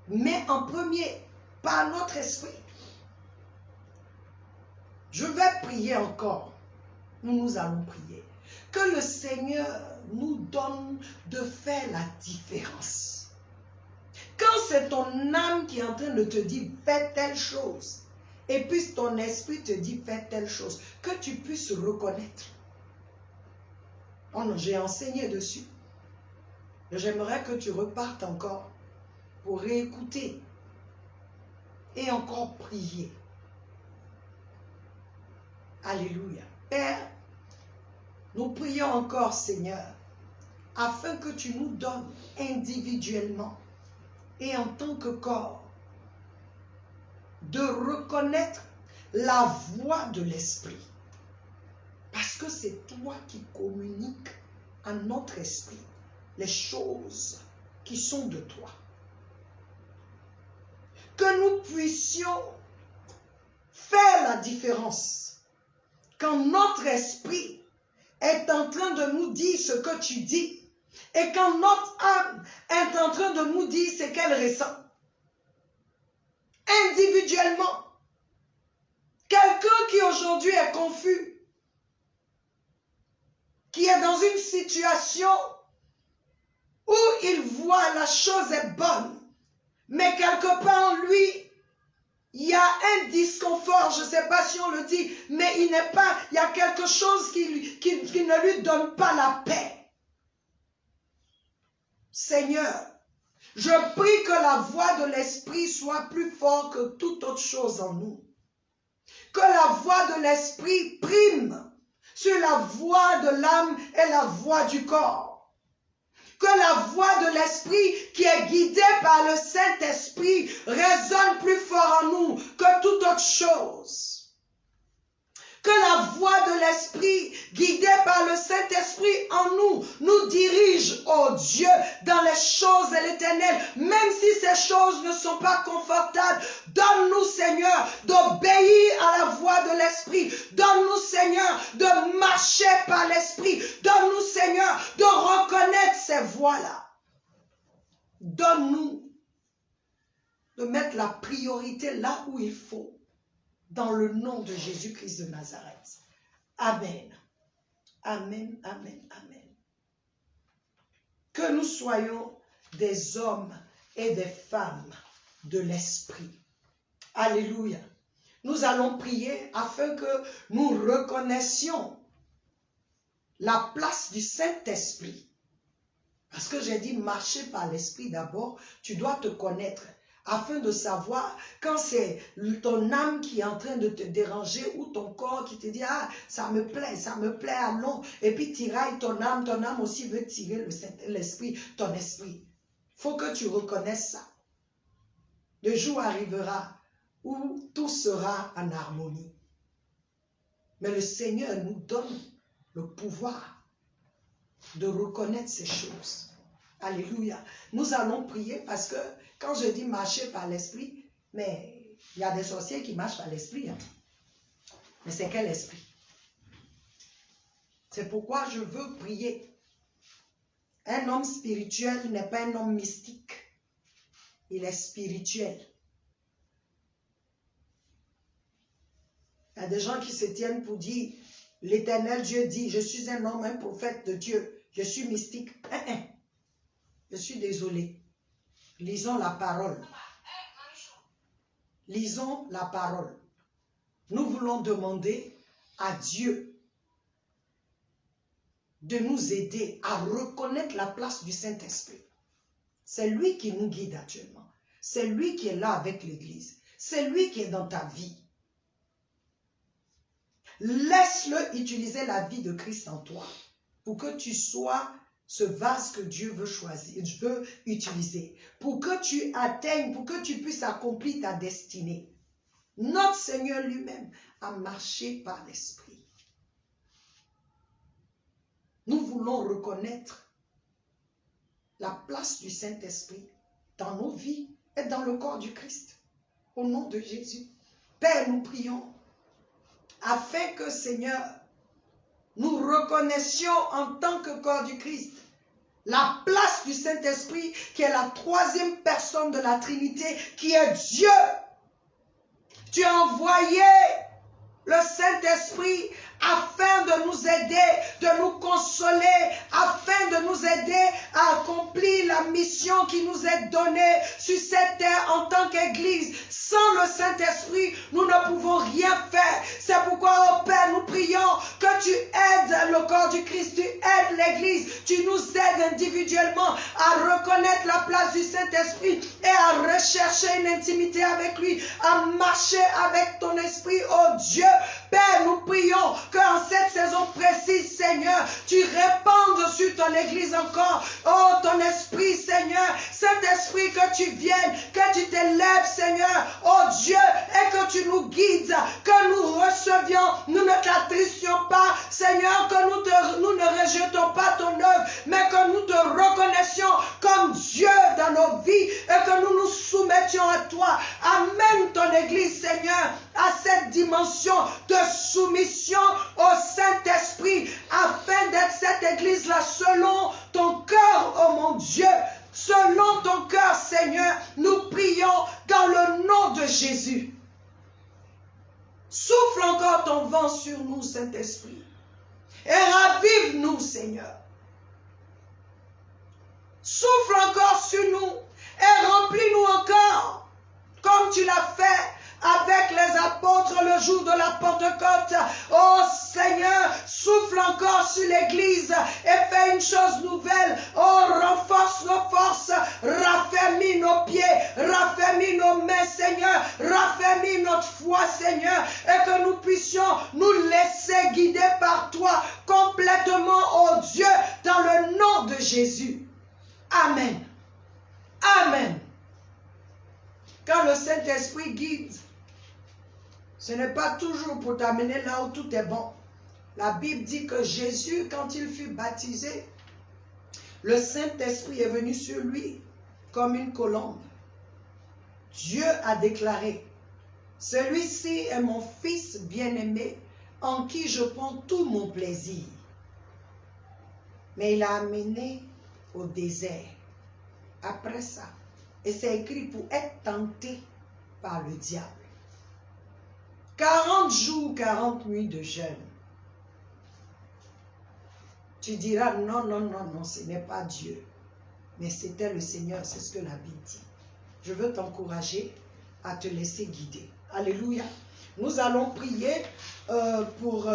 Mais en premier, par notre esprit. Je vais prier encore. Nous allons prier. Que le Seigneur nous donne de faire la différence. Quand c'est ton âme qui est en train de te dire fais telle chose, et puis ton esprit te dit fais telle chose, que tu puisses reconnaître. Oh non, j'ai enseigné dessus. J'aimerais que tu repartes encore pour réécouter et encore prier. Alléluia. Père, nous prions encore, Seigneur, afin que tu nous donnes individuellement et en tant que corps de reconnaître la voix de l'Esprit. Parce que c'est toi qui communiques à notre esprit les choses qui sont de toi. Que nous puissions faire la différence quand notre esprit est en train de nous dire ce que tu dis et quand notre âme est en train de nous dire ce qu'elle ressent. Individuellement, quelqu'un qui aujourd'hui est confus, qui est dans une situation où il voit la chose est bonne, mais quelque part en lui, il y a un disconfort, je ne sais pas si on le dit, mais il y a quelque chose qui ne lui donne pas la paix. Seigneur, je prie que la voix de l'Esprit soit plus forte que toute autre chose en nous. Que la voix de l'Esprit prime sur la voix de l'âme et la voix du corps. Que la voix de l'Esprit qui est guidée par le Saint-Esprit résonne plus fort en nous que toute autre chose. Que la voix de l'Esprit guidée par le Saint-Esprit en nous dirige, oh Dieu, dans les choses de l'Éternel. Même si ces choses ne sont pas confortables, donne-nous, Seigneur, d'obéir à la voix de l'Esprit. Donne-nous, Seigneur, de marcher par l'Esprit. Donne-nous, Seigneur, de reconnaître ces voix-là. Donne-nous de mettre la priorité là où il faut. Dans le nom de Jésus-Christ de Nazareth. Amen. Amen, amen, amen. Que nous soyons des hommes et des femmes de l'Esprit. Alléluia. Nous allons prier afin que nous reconnaissions la place du Saint-Esprit. Parce que j'ai dit marcher par l'Esprit d'abord, tu dois te connaître. Afin de savoir quand c'est ton âme qui est en train de te déranger ou ton corps qui te dit « Ah, ça me plaît, allons ». Et puis tiraille ton âme aussi veut tirer l'esprit, ton esprit. Il faut que tu reconnaisses ça. Le jour arrivera où tout sera en harmonie. Mais le Seigneur nous donne le pouvoir de reconnaître ces choses. Alléluia. Nous allons prier parce que quand je dis marcher par l'esprit, mais il y a des sorciers qui marchent par l'esprit. Hein. Mais c'est quel esprit? C'est pourquoi je veux prier. Un homme spirituel n'est pas un homme mystique. Il est spirituel. Il y a des gens qui se tiennent pour dire, l'Éternel Dieu dit, je suis un homme, un prophète de Dieu. Je suis mystique. Je suis désolé. Lisons la parole. Lisons la parole. Nous voulons demander à Dieu de nous aider à reconnaître la place du Saint-Esprit. C'est lui qui nous guide actuellement. C'est lui qui est là avec l'Église. C'est lui qui est dans ta vie. Laisse-le utiliser la vie de Christ en toi pour que tu sois ce vase que Dieu veut choisir, veut utiliser, pour que tu atteignes, pour que tu puisses accomplir ta destinée. Notre Seigneur lui-même a marché par l'Esprit. voulons reconnaître la place du Saint-Esprit dans nos vies et dans le corps du Christ. Au nom de Jésus. Père, nous prions afin que, Seigneur, nous reconnaissions en tant que corps du Christ la place du Saint-Esprit qui est la troisième personne de la Trinité, qui est Dieu. Tu as envoyé le Saint-Esprit afin de nous aider, de nous consoler, afin de nous aider à accomplir la mission qui nous est donnée sur cette terre en tant qu'Église. Sans le Saint-Esprit, nous ne pouvons rien faire. C'est pourquoi, oh Père, nous prions que tu aides le corps du Christ, tu aides l'Église, tu nous aides individuellement à reconnaître la place du Saint-Esprit et à rechercher une intimité avec lui, à marcher avec ton esprit, oh Dieu. Père, nous prions qu'en cette saison précise, Seigneur, tu répandes sur ton Église encore, oh ton esprit, Seigneur, cet esprit que tu viennes, que tu t'élèves, Seigneur, oh Dieu, et que tu nous guides, que nous recevions, nous ne t'attristions pas, Seigneur, que nous ne rejetons pas ton œuvre, mais que nous te reconnaissions comme Dieu dans nos vies et que nous nous soumettions à toi. Amène ton Église, Seigneur, à cette dimension de soumission au Saint-Esprit, afin d'être cette Église-là selon ton cœur, oh mon Dieu. Selon ton cœur, Seigneur, nous prions dans le nom de Jésus. Souffle encore ton vent sur nous, Saint-Esprit, et ravive-nous, Seigneur. Souffle encore sur nous et remplis-nous encore, comme tu l'as fait avec les apôtres le jour de la Pentecôte. Oh Seigneur, souffle encore sur l'Église et fais une chose nouvelle. Oh, renforce nos forces, raffermis nos pieds, raffermis nos mains, Seigneur, raffermis notre foi, Seigneur, et que nous puissions nous laisser guider par toi complètement, oh Dieu, dans le nom de Jésus. Amen. Amen. Quand le Saint-Esprit guide, ce n'est pas toujours pour t'amener là où tout est bon. La Bible dit que Jésus, quand il fut baptisé, le Saint-Esprit est venu sur lui comme une colombe. Dieu a déclaré, « Celui-ci est mon fils bien-aimé, en qui je prends tout mon plaisir. » Mais il l'a amené au désert. Après ça, et c'est écrit pour être tenté par le diable. 40 jours, 40 nuits de jeûne. Tu diras, non, non, non, non, ce n'est pas Dieu. Mais c'était le Seigneur, c'est ce que la Bible dit. Je veux t'encourager à te laisser guider. Alléluia. Nous allons prier pour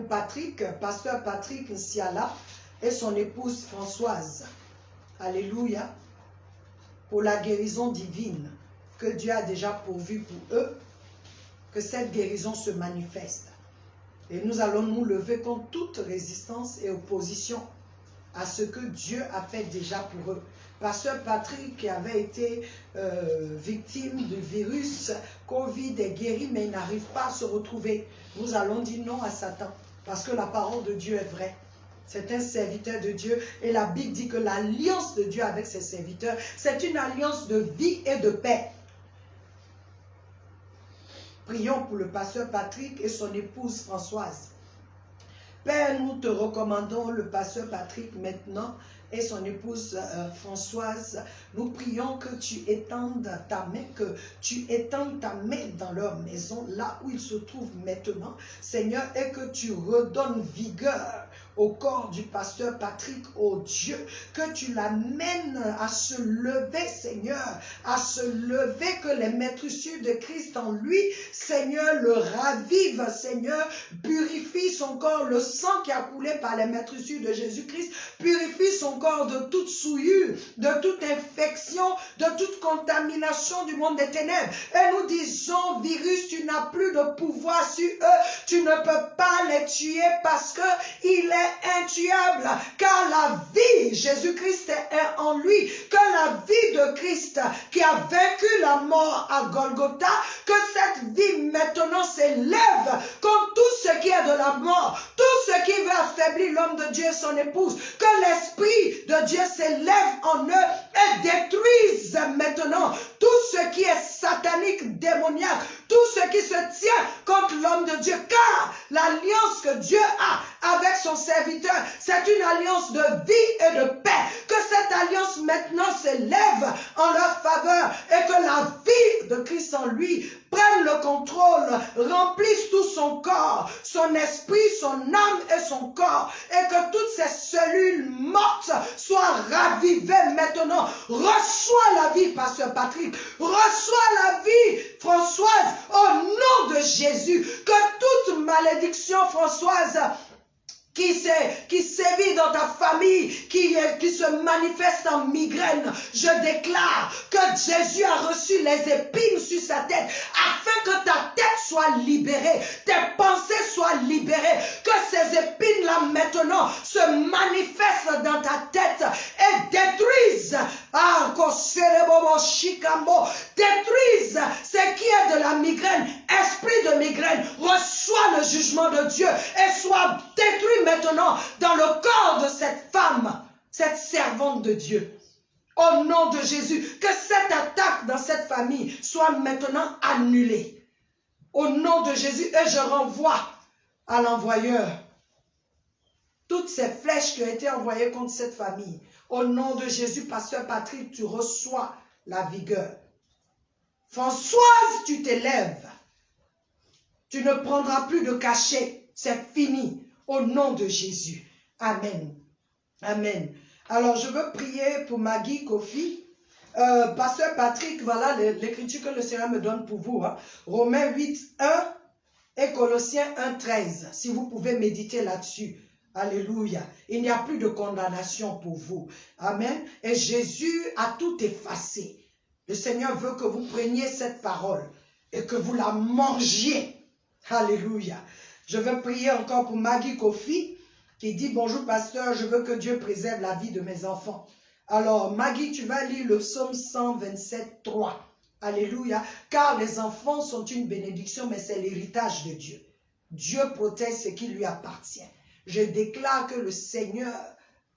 Patrick, pasteur Patrick Nsiala et son épouse Françoise. Alléluia. Pour la guérison divine que Dieu a déjà pourvu pour eux, que cette guérison se manifeste. Et nous allons nous lever contre toute résistance et opposition à ce que Dieu a fait déjà pour eux. Pasteur Patrick, qui avait été victime du virus Covid, est guéri, mais il n'arrive pas à se retrouver. Nous allons dire non à Satan, parce que la parole de Dieu est vraie. C'est un serviteur de Dieu et la Bible dit que l'alliance de Dieu avec ses serviteurs, c'est une alliance de vie et de paix. Prions pour le pasteur Patrick et son épouse Françoise. Père, nous te recommandons le pasteur Patrick maintenant et son épouse Françoise. Nous prions que tu étendes ta main dans leur maison, là où ils se trouvent maintenant, Seigneur, et que tu redonnes vigueur au corps du pasteur Patrick, oh Dieu, que tu l'amènes à se lever, Seigneur, à se lever, que les maîtresses de Christ en lui, Seigneur, le ravive, Seigneur, purifie son corps, le sang qui a coulé par les maîtresses de Jésus-Christ, purifie son corps de toute souillure, de toute infection, de toute contamination du monde des ténèbres. Et nous disons, virus, tu n'as plus de pouvoir sur eux, tu ne peux pas les tuer parce que il est intuable, car la vie, Jésus-Christ est en lui, que la vie de Christ qui a vaincu la mort à Golgotha, que cette vie maintenant s'élève contre tout ce qui est de la mort, tout ce qui veut affaiblir l'homme de Dieu et son épouse, que l'Esprit de Dieu s'élève en eux et détruise maintenant tout ce qui est satanique, démoniaque, tout ce qui se tient contre l'homme de Dieu. Car l'alliance que Dieu a avec son serviteur, c'est une alliance de vie et de paix. Que cette alliance maintenant s'élève en leur faveur et que la vie de Christ en lui prenne le contrôle, remplisse tout son corps, son esprit, son âme et son corps, et que toutes ces cellules mortes soient ravivées maintenant. Reçois la vie, Pasteur Patrick, reçois la vie, Françoise, au nom de Jésus. Que toute malédiction, Françoise, qui sévit dans ta famille, qui se manifeste en migraine, je déclare que Jésus a reçu les épines sur sa tête, afin que ta tête soit libérée, tes pensées soient libérées, que ces épines-là maintenant se manifestent dans ta tête et détruisent, détruisent ce qui est de la migraine, esprit de migraine, reçois le jugement de Dieu et sois détruit maintenant dans le corps de cette femme, cette servante de Dieu. Au nom de Jésus, que cette attaque dans cette famille soit maintenant annulée. Au nom de Jésus, et je renvoie à l'envoyeur toutes ces flèches qui ont été envoyées contre cette famille. Au nom de Jésus, Pasteur Patrick, tu reçois la vigueur. Françoise, tu t'élèves. Tu ne prendras plus de cachet. C'est fini. Au nom de Jésus. Amen. Amen. Alors, je veux prier pour Maggie Kofi. Pasteur Patrick, voilà l'écriture que le Seigneur me donne pour vous. Hein. Romains 8, 1 et Colossiens 1, 13. Si vous pouvez méditer là-dessus. Alléluia. Il n'y a plus de condamnation pour vous. Amen. Et Jésus a tout effacé. Le Seigneur veut que vous preniez cette parole et que vous la mangiez. Alléluia. Je veux prier encore pour Maggie Kofi qui dit « Bonjour pasteur, je veux que Dieu préserve la vie de mes enfants. » Alors Maggie, tu vas lire le psaume 127, 3. Alléluia. Car les enfants sont une bénédiction, mais c'est l'héritage de Dieu. Dieu protège ce qui lui appartient. Je déclare que le Seigneur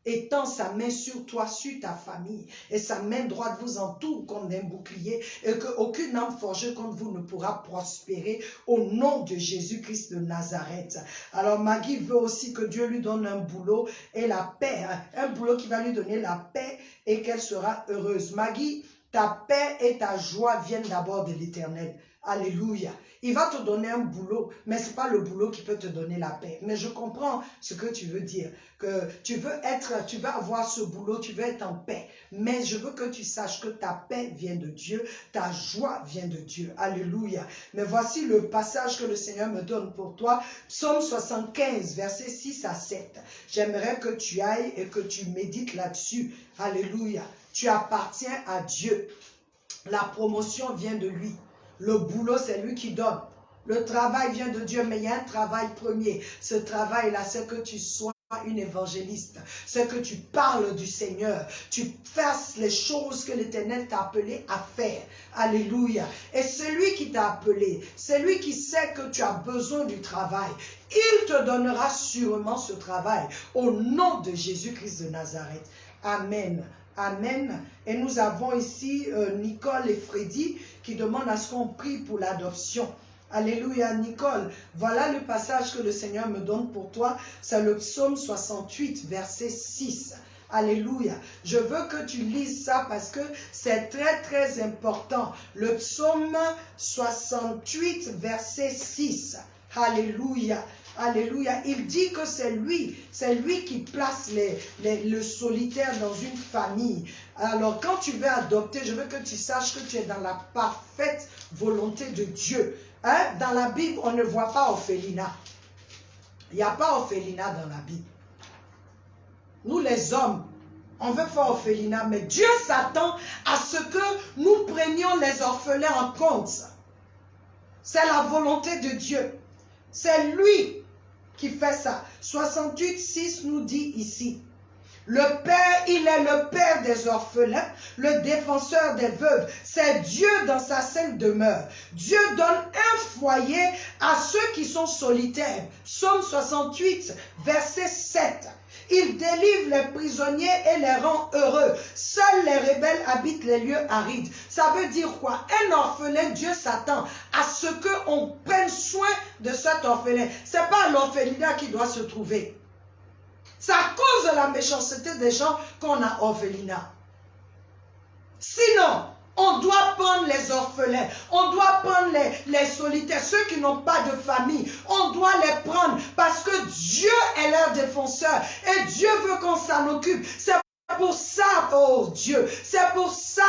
étend sa main sur toi, sur ta famille, et sa main droite vous entoure comme d'un bouclier, et qu'aucune âme forgée contre vous ne pourra prospérer au nom de Jésus-Christ de Nazareth. Alors Maggie veut aussi que Dieu lui donne un boulot et la paix, un boulot qui va lui donner la paix et qu'elle sera heureuse. Maggie, ta paix et ta joie viennent d'abord de l'Éternel. Alléluia. Il va te donner un boulot, mais ce n'est pas le boulot qui peut te donner la paix. Mais je comprends ce que tu veux dire, que tu veux avoir ce boulot, tu veux être en paix. Mais je veux que tu saches que ta paix vient de Dieu, ta joie vient de Dieu. Alléluia. Mais voici le passage que le Seigneur me donne pour toi. Psaume 75, versets 6 à 7. J'aimerais que tu ailles et que tu médites là-dessus. Alléluia. Tu appartiens à Dieu. La promotion vient de lui. Le boulot, c'est lui qui donne. Le travail vient de Dieu, mais il y a un travail premier. Ce travail-là, c'est que tu sois une évangéliste. C'est que tu parles du Seigneur. Tu fasses les choses que l'Éternel t'a appelé à faire. Alléluia. Et celui qui t'a appelé, celui qui sait que tu as besoin du travail, il te donnera sûrement ce travail. Au nom de Jésus-Christ de Nazareth. Amen. Amen. Et nous avons ici Nicole et Freddy qui demandent à ce qu'on prie pour l'adoption. Alléluia, Nicole. Voilà le passage que le Seigneur me donne pour toi. C'est le psaume 68, verset 6. Alléluia. Je veux que tu lises ça parce que c'est très, très important. Le psaume 68, verset 6. Alléluia. Alléluia. Il dit que c'est lui qui place le solitaire dans une famille. Alors, quand tu veux adopter, je veux que tu saches que tu es dans la parfaite volonté de Dieu. Hein? Dans la Bible, on ne voit pas orphelinat. Il n'y a pas orphelinat dans la Bible. Nous, les hommes, on veut faire orphelinat, mais Dieu s'attend à ce que nous prenions les orphelins en compte. C'est la volonté de Dieu. C'est lui qui fait ça. 68, 6 nous dit ici Le Père, il est le Père des orphelins, le défenseur des veuves. C'est Dieu dans sa sainte demeure. Dieu donne un foyer à ceux qui sont solitaires. Psaume 68, verset 7. Il délivre les prisonniers et les rend heureux. Seuls les rebelles habitent les lieux arides. Ça veut dire quoi? Un orphelin, Dieu s'attend à ce qu'on prenne soin de cet orphelin. Ce n'est pas l'orphelinat qui doit se trouver. C'est à cause de la méchanceté des gens qu'on a orphelinat. Sinon, on doit prendre les orphelins, on doit prendre les solitaires, ceux qui n'ont pas de famille. On doit les prendre parce que Dieu est leur défenseur et Dieu veut qu'on s'en occupe. C'est pour ça, oh Dieu, c'est pour ça,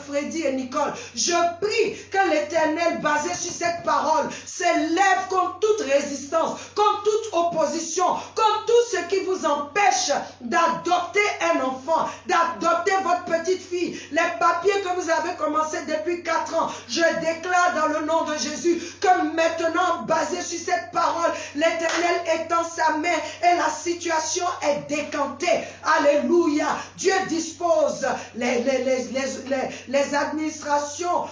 Freddy et Nicole, je prie que l'Éternel, basé sur cette parole, s'élève contre toute résistance, contre toute opposition, contre tout ce qui vous empêche d'adopter un enfant, d'adopter votre petite fille. Les papiers que vous avez commencé depuis 4 ans, je déclare dans le nom de Jésus que maintenant, basé sur cette parole, l'Éternel étend sa main et la situation est décantée. Alléluia. Dieu dispose les administrations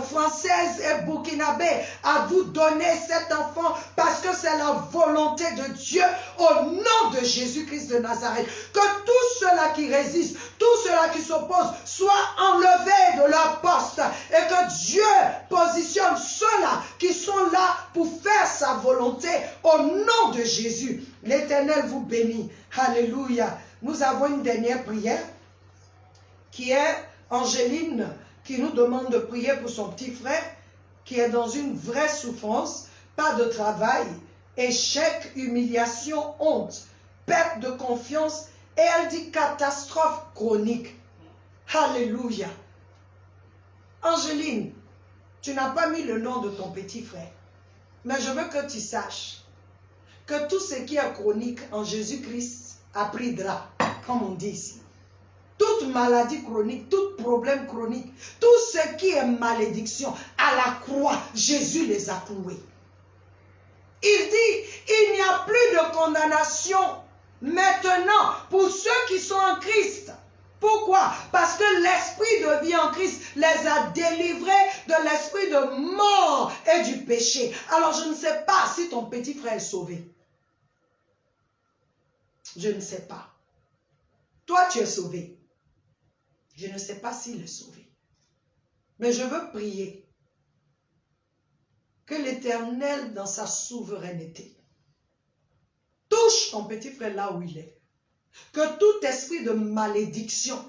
françaises et burkinabées à vous donner cet enfant parce que c'est la volonté de Dieu au nom de Jésus-Christ de Nazareth. Que tous ceux-là qui résistent, tous ceux-là qui s'opposent soient enlevés de leur poste et que Dieu positionne ceux-là qui sont là pour faire sa volonté au nom de Jésus. L'Éternel vous bénit. Alléluia. Nous avons une dernière prière qui est Angéline qui nous demande de prier pour son petit frère qui est dans une vraie souffrance, pas de travail, échec, humiliation, honte, perte de confiance et elle dit catastrophe chronique. Alléluia. Angéline, tu n'as pas mis le nom de ton petit frère, mais je veux que tu saches que tout ce qui est chronique en Jésus-Christ a pris drap, comme on dit ici. Toute maladie chronique, tout problème chronique, tout ce qui est malédiction, à la croix, Jésus les a cloués. Il dit, il n'y a plus de condamnation maintenant pour ceux qui sont en Christ. Pourquoi? Parce que l'esprit de vie en Christ les a délivrés de l'esprit de mort et du péché. Alors je ne sais pas si ton petit frère est sauvé. Je ne sais pas. Toi, tu es sauvé. Je ne sais pas s'il est sauvé. Mais je veux prier que l'Éternel, dans sa souveraineté, touche ton petit frère là où il est. Que tout esprit de malédiction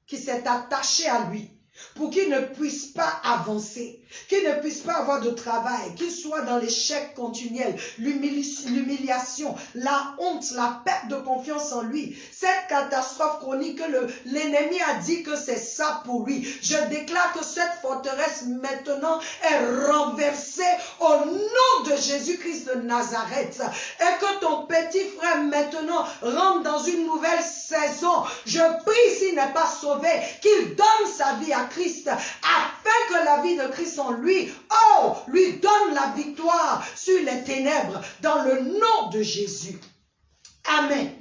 qui s'est attaché à lui, pour qu'il ne puisse pas avancer, qu'il ne puisse pas avoir de travail, qu'il soit dans l'échec continuel, l'humiliation, la honte, la perte de confiance en lui, cette catastrophe chronique que l'ennemi a dit que c'est ça pour lui. Je déclare que cette forteresse maintenant est renversée au nom de Jésus-Christ de Nazareth et que ton petit frère maintenant rentre dans une nouvelle saison. Je prie s'il n'est pas sauvé, qu'il donne sa vie à Christ, afin que la vie de Christ en lui, lui donne la victoire sur les ténèbres, dans le nom de Jésus. Amen.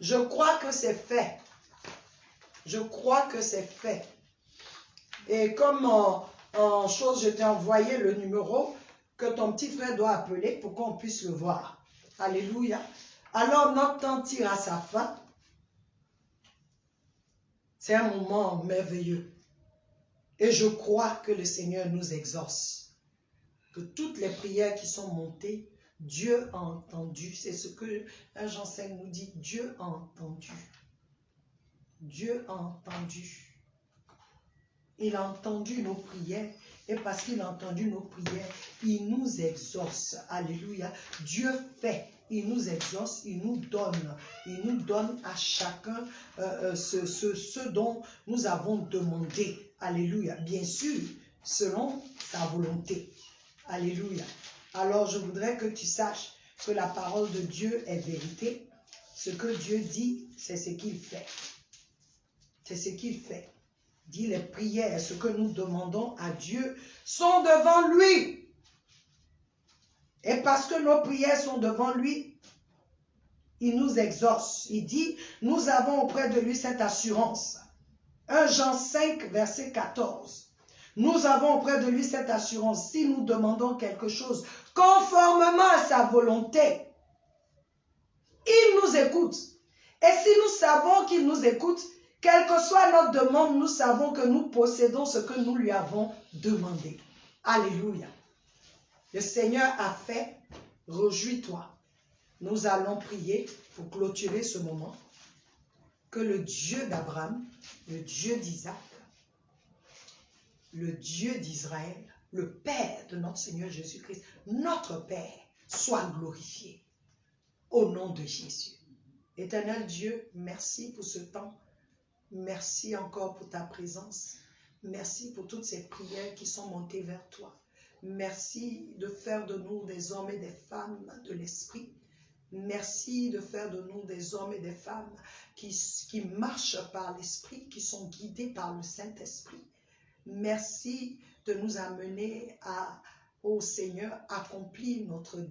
Je crois que c'est fait. Je crois que c'est fait. Et comme en chose, je t'ai envoyé le numéro que ton petit frère doit appeler pour qu'on puisse le voir. Alléluia. Alors notre temps tire à sa fin. C'est un moment merveilleux. Et je crois que le Seigneur nous exauce. Que toutes les prières qui sont montées, Dieu a entendu. C'est ce que Jean 5 nous dit. Dieu a entendu. Dieu a entendu. Il a entendu nos prières. Et parce qu'il a entendu nos prières, il nous exauce. Alléluia. Dieu fait. Il nous exauce, il nous donne à chacun ce dont nous avons demandé. Alléluia. Bien sûr, selon sa volonté. Alléluia. Alors, je voudrais que tu saches que la parole de Dieu est vérité. Ce que Dieu dit, c'est ce qu'il fait. C'est ce qu'il fait. Dit les prières, ce que nous demandons à Dieu, sont devant lui. Et parce que nos prières sont devant lui, il nous exauce. Il dit, nous avons auprès de lui cette assurance. 1 Jean 5, verset 14. Nous avons auprès de lui cette assurance. Si nous demandons quelque chose conformément à sa volonté, il nous écoute. Et si nous savons qu'il nous écoute, quelle que soit notre demande, nous savons que nous possédons ce que nous lui avons demandé. Alléluia. Le Seigneur a fait, réjouis-toi. Nous allons prier pour clôturer ce moment. Que le Dieu d'Abraham, le Dieu d'Isaac, le Dieu d'Israël, le Père de notre Seigneur Jésus-Christ, notre Père, soit glorifié. Au nom de Jésus. Éternel Dieu, merci pour ce temps. Merci encore pour ta présence. Merci pour toutes ces prières qui sont montées vers toi. Merci de faire de nous des hommes et des femmes de l'Esprit. Merci de faire de nous des hommes et des femmes qui marchent par l'Esprit, qui sont guidés par le Saint-Esprit. Merci de nous amener au Seigneur, accomplir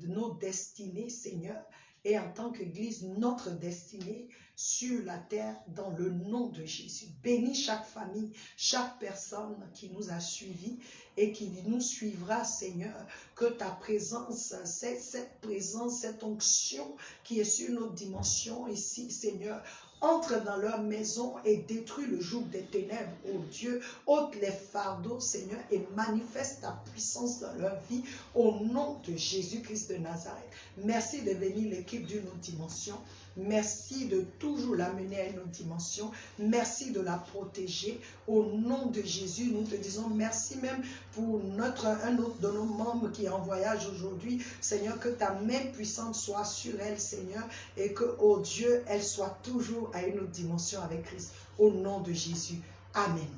nos destinées, Seigneur, et en tant qu'Église, notre destinée sur la terre dans le nom de Jésus. Bénis chaque famille, chaque personne qui nous a suivis et qui nous suivra, Seigneur, que ta présence, cette présence, cette onction qui est sur notre dimension ici, Seigneur, entre dans leur maison et détruit le joug des ténèbres, ô Dieu, ôte les fardeaux, Seigneur, et manifeste ta puissance dans leur vie, au nom de Jésus-Christ de Nazareth. Merci de venir l'équipe d'une autre dimension. Merci de toujours l'amener à une autre dimension. Merci de la protéger. Au nom de Jésus, nous te disons merci même pour un autre de nos membres qui est en voyage aujourd'hui. Seigneur, que ta main puissante soit sur elle, Seigneur, et que, oh Dieu, elle soit toujours à une autre dimension avec Christ. Au nom de Jésus. Amen.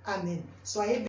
Amen. Soyez